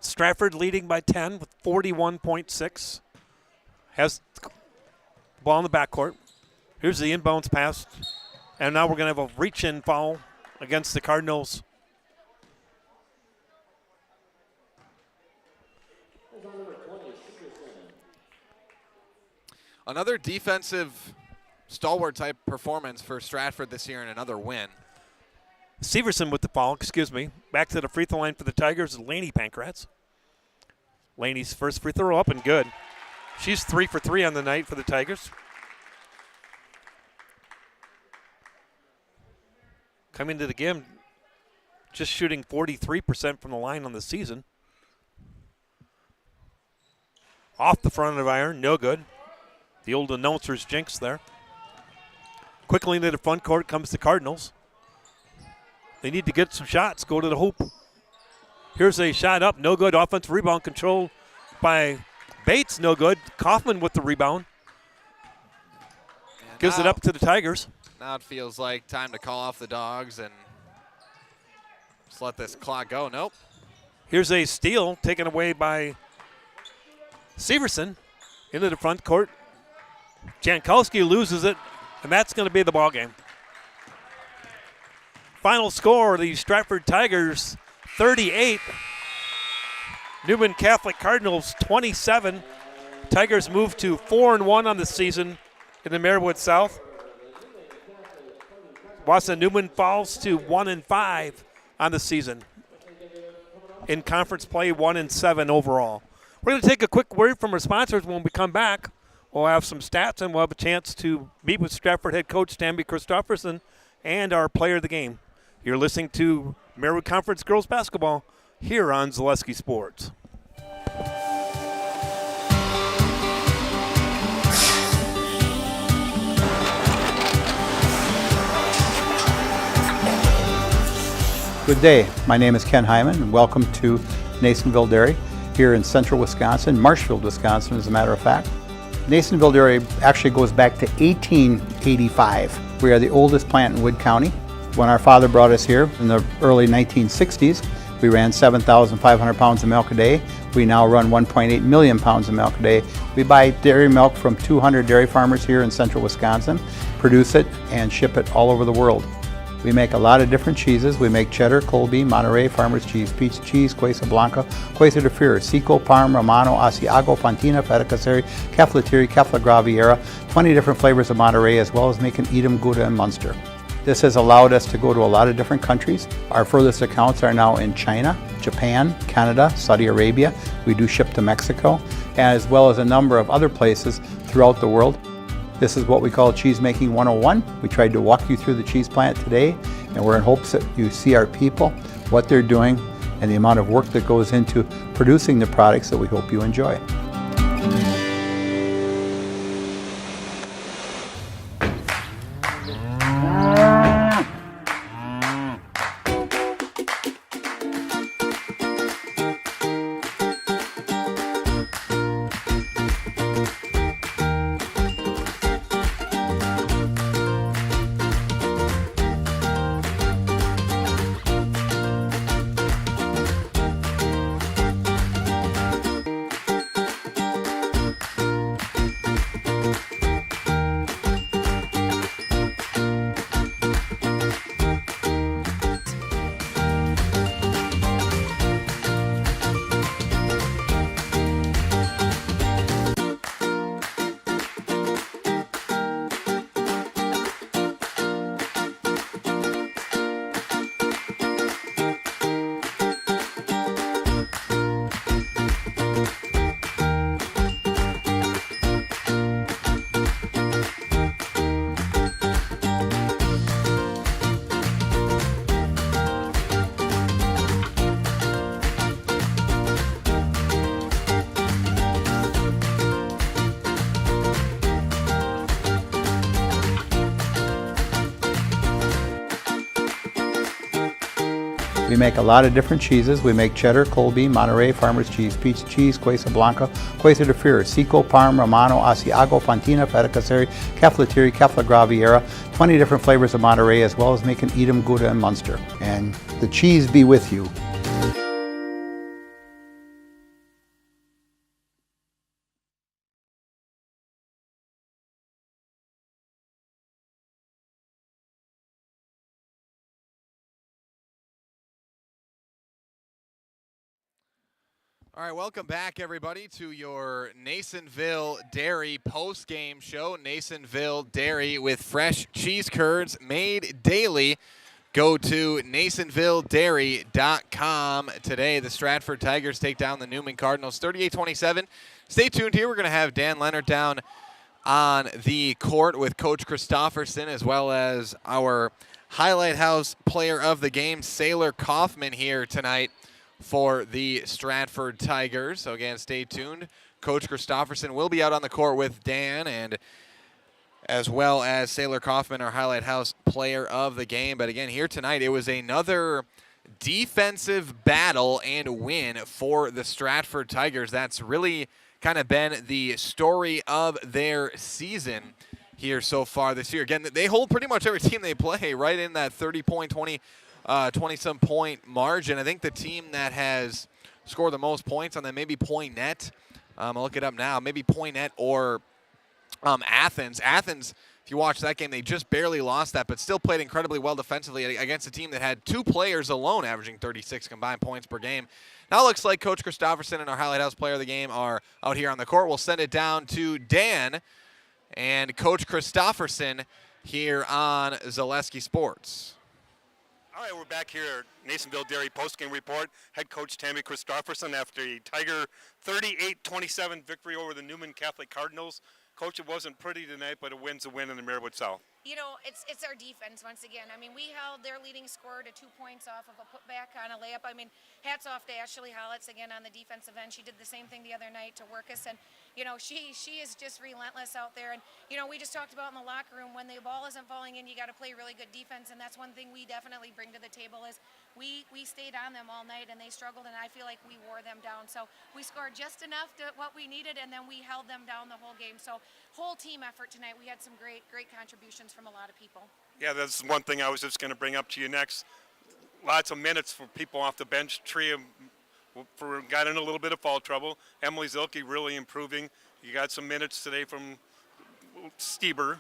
Stratford leading by 10 with 41.6. Has the ball in the backcourt. Here's the inbounds pass. And now we're going to have a reach-in foul against the Cardinals. Another defensive stalwart type performance for Stratford this year and another win. Severson with the foul, excuse me. Back to the free throw line for the Tigers, Laney Pankratz. Laney's first free throw up and good. She's 3 for 3 on the night for the Tigers. Coming into the game, just shooting 43% from the line on the season. Off the front of iron, no good. The old announcer's jinx there. Quickly into the front court comes the Cardinals. They need to get some shots, go to the hoop. Here's a shot up, no good. Offensive rebound control by Bates, no good. Kaufman with the rebound. Gives it up to the Tigers. Now it feels like time to call off the Dogs and just let this clock go. Nope. Here's a steal taken away by Severson into the front court. Jankowski loses it, and that's going to be the ball game. Final score, the Stratford Tigers 38. Newman Catholic Cardinals 27. Tigers move to 4-1 on the season in the Marywood South. Wassa Newman falls to 1-5 on the season. In conference play, 1-7 overall. We're going to take a quick word from our sponsors. When we come back, we'll have some stats and we'll have a chance to meet with Stratford head coach Stanby Christofferson and our player of the game. You're listening to Marywood Conference Girls Basketball here on Zaleski Sports. Good day. My name is Ken Hyman, and welcome to Nasonville Dairy here in central Wisconsin, Marshfield, Wisconsin, as a matter of fact. Nasonville Dairy actually goes back to 1885. We are the oldest plant in Wood County. When our father brought us here in the early 1960s, we ran 7,500 pounds of milk a day. We now run 1.8 million pounds of milk a day. We buy dairy milk from 200 dairy farmers here in central Wisconsin, produce it, and ship it all over the world. We make a lot of different cheeses. We make cheddar, Colby, Monterey, Farmer's Cheese, Pizza Cheese, Quesa Blanca, Quesa de Fure, Seco, Parm, Romano, Asiago, Fontina, Feta Caseri, Caflatiri, Cafla Graviera, 20 different flavors of Monterey, as well as making Edam, Gouda, and Munster. This has allowed us to go to a lot of different countries. Our furthest accounts are now in China, Japan, Canada, Saudi Arabia. We do ship to Mexico, as well as a number of other places throughout the world. This is what we call Cheese Making 101. We tried to walk you through the cheese plant today, and we're in hopes that you see our people, what they're doing, and the amount of work that goes into producing the products that we hope you enjoy. We make a lot of different cheeses. We make cheddar, Colby, Monterey, Farmer's Cheese, Pizza Cheese, Quesa Blanca, Quesa de Fure, Seco, Parm, Romano, Asiago, Fontina, Feta Caseri, Caflatiri, Cafla Graviera, 20 different flavors of Monterey, as well as making Edam, Gouda, and Munster. And the cheese be with you. All right, welcome back, everybody, to your Nasonville Dairy post-game show. Nasonville Dairy with fresh cheese curds made daily. Go to NasonvilleDairy.com. Today, the Stratford Tigers take down the Newman Cardinals 38-27. Stay tuned here. We're going to have Dan Leonard down on the court with Coach Christofferson, as well as our Highlight House player of the game, Sailor Kaufman, here tonight for the Stratford Tigers. So again, stay tuned. Coach Christofferson will be out on the court with Dan, and as well as Sailor Kaufman, our Highlight House player of the game. But again, here tonight, it was another defensive battle and win for the Stratford Tigers. That's really kind of been the story of their season here so far this year. Again, they hold pretty much every team they play right in that 30-point, 20-some point margin. I think the team that has scored the most points on them, maybe Point Net. I'll look it up now. Maybe Point Net or Athens. Athens, if you watch that game, they just barely lost that, but still played incredibly well defensively against a team that had 2 players alone averaging 36 combined points per game. Now it looks like Coach Christofferson and our Highlight House player of the game are out here on the court. We'll send it down to Dan and Coach Christofferson here on Zaleski Sports. All right, we're back here at Nasonville Dairy postgame report. Head coach Tammy Christofferson after a Tiger 38-27 victory over the Newman Catholic Cardinals. Coach, it wasn't pretty tonight, but a win's a win in the Marywood South. You know, it's our defense once again. I mean, we held their leading scorer to 2 points off of a putback on a layup. I mean, hats off to Ashley Hollitz again on the defensive end. She did the same thing the other night to work us, and you know, she is just relentless out there. And you know, we just talked about in the locker room, when the ball isn't falling in, you got to play really good defense, and that's one thing we definitely bring to the table is we stayed on them all night, and they struggled, and I feel like we wore them down. So we scored just enough to what we needed, and then we held them down the whole game. So whole team effort tonight. We had some great contributions from a lot of people. Yeah, that's one thing I was just going to bring up to you next. Lots of minutes for people off the bench. Tria got in a little bit of foul trouble. Emily Zilke really improving. You got some minutes today from Stieber,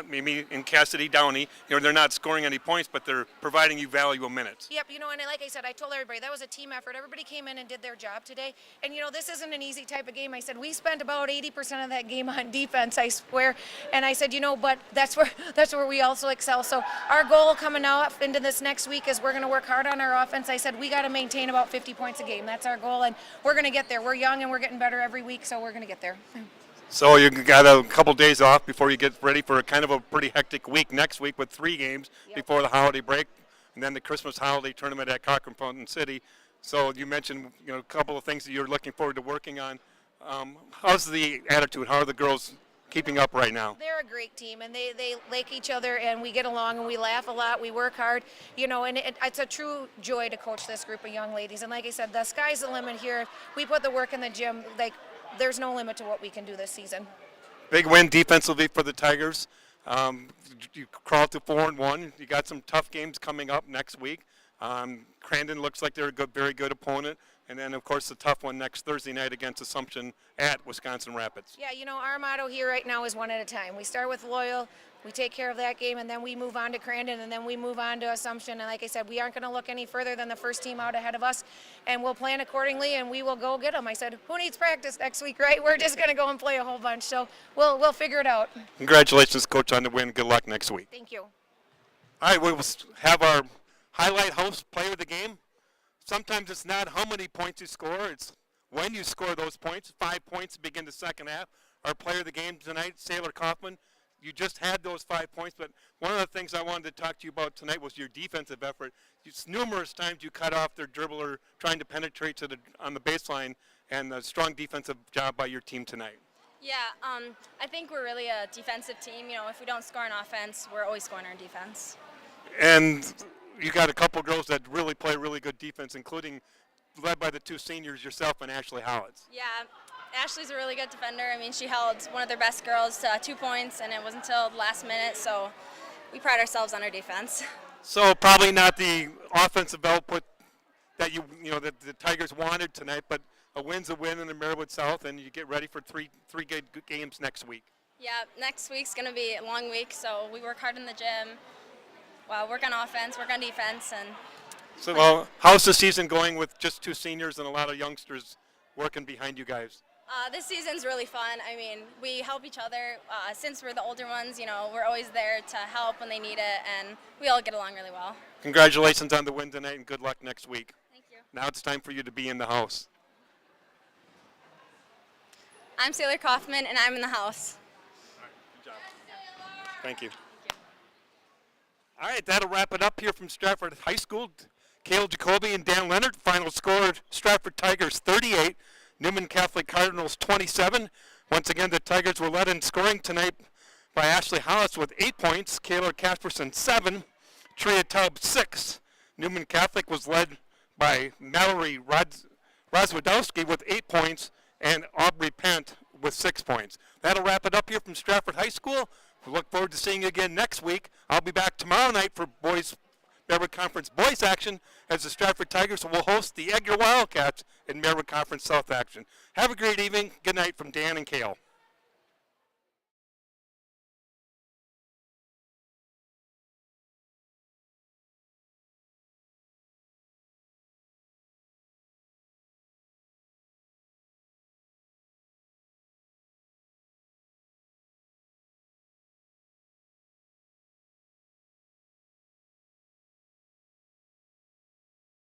maybe, and Cassidy Downey. You know, they're not scoring any points, but they're providing you valuable minutes. Yep, you know, and like I said, I told everybody that was a team effort. Everybody came in and did their job today. And, you know, this isn't an easy type of game. I said, we spent about 80% of that game on defense, I swear. And I said, you know, but that's where we also excel. So our goal coming out into this next week is we're going to work hard on our offense. I said, we got to maintain about 50 points a game. That's our goal, and we're going to get there. We're young, and we're getting better every week, so we're going to get there. So you got a couple days off before you get ready for a kind of a pretty hectic week next week with 3 games before the holiday break, and then the Christmas holiday tournament at Cochran Fountain City. So you mentioned, you know, a couple of things that you're looking forward to working on. How's the attitude? How are the girls keeping up right now? They're a great team, and they like each other, and we get along, and we laugh a lot. We work hard, you know, and it's a true joy to coach this group of young ladies. And like I said, the sky's the limit here. We put the work in the gym. Like, there's no limit to what we can do this season. Big win defensively for the Tigers. You crawled to 4-1. You got some tough games coming up next week. Crandon looks like they're a very good opponent. And then, of course, the tough one next Thursday night against Assumption at Wisconsin Rapids. Yeah, you know, our motto here right now is one at a time. We start with Loyal, we take care of that game, and then we move on to Crandon, and then we move on to Assumption. And like I said, we aren't going to look any further than the first team out ahead of us, and we'll plan accordingly, and we will go get them. I said, who needs practice next week, right? We're just going to go and play a whole bunch, so we'll figure it out. Congratulations, Coach, on the win. Good luck next week. Thank you. All right, we will have our Highlight House player of the game. Sometimes it's not how many points you score, it's when you score those points. 5 points to begin the second half. Our player of the game tonight, Sailor Kaufman. You just had those 5 points, but one of the things I wanted to talk to you about tonight was your defensive effort. It's numerous times you cut off their dribbler trying to penetrate on the baseline, and a strong defensive job by your team tonight. Yeah, I think we're really a defensive team. You know, if we don't score on offense, we're always scoring on defense. And you got a couple girls that really play really good defense, including led by the 2 seniors, yourself and Ashley Hollitz. Yeah, Ashley's a really good defender. I mean, she held one of their best girls to 2 points, and it wasn't until the last minute, so we pride ourselves on our defense. So probably not the offensive output that that the Tigers wanted tonight, but a win's a win in the Marywood South, and you get ready for three good games next week. Yeah, next week's going to be a long week, so we work hard in the gym. Work on offense, work on defense, and. So, how's the season going with just 2 seniors and a lot of youngsters working behind you guys? This season's really fun. I mean, we help each other. Since we're the older ones, you know, we're always there to help when they need it, and we all get along really well. Congratulations on the win tonight, and good luck next week. Thank you. Now it's time for you to be in the house. I'm Sailor Kaufman, and I'm in the house. Thank you. All right, that'll wrap it up here from Stratford High School. Cale Jacoby and Dan Leonard. Final score, Stratford Tigers 38, Newman Catholic Cardinals 27. Once again, the Tigers were led in scoring tonight by Ashley Hollis with 8 points, Kayla Casperson 7, Tria Tubb 6. Newman Catholic was led by Mallory Rozwadowski with 8 points and Aubrey Pent with 6 points. That'll wrap it up here from Stratford High School. We look forward to seeing you again next week. I'll be back tomorrow night for Merriwood Conference boys action as the Stratford Tigers will host the Edgar Wildcats in Merriwood Conference South action. Have a great evening. Good night from Dan and Cale.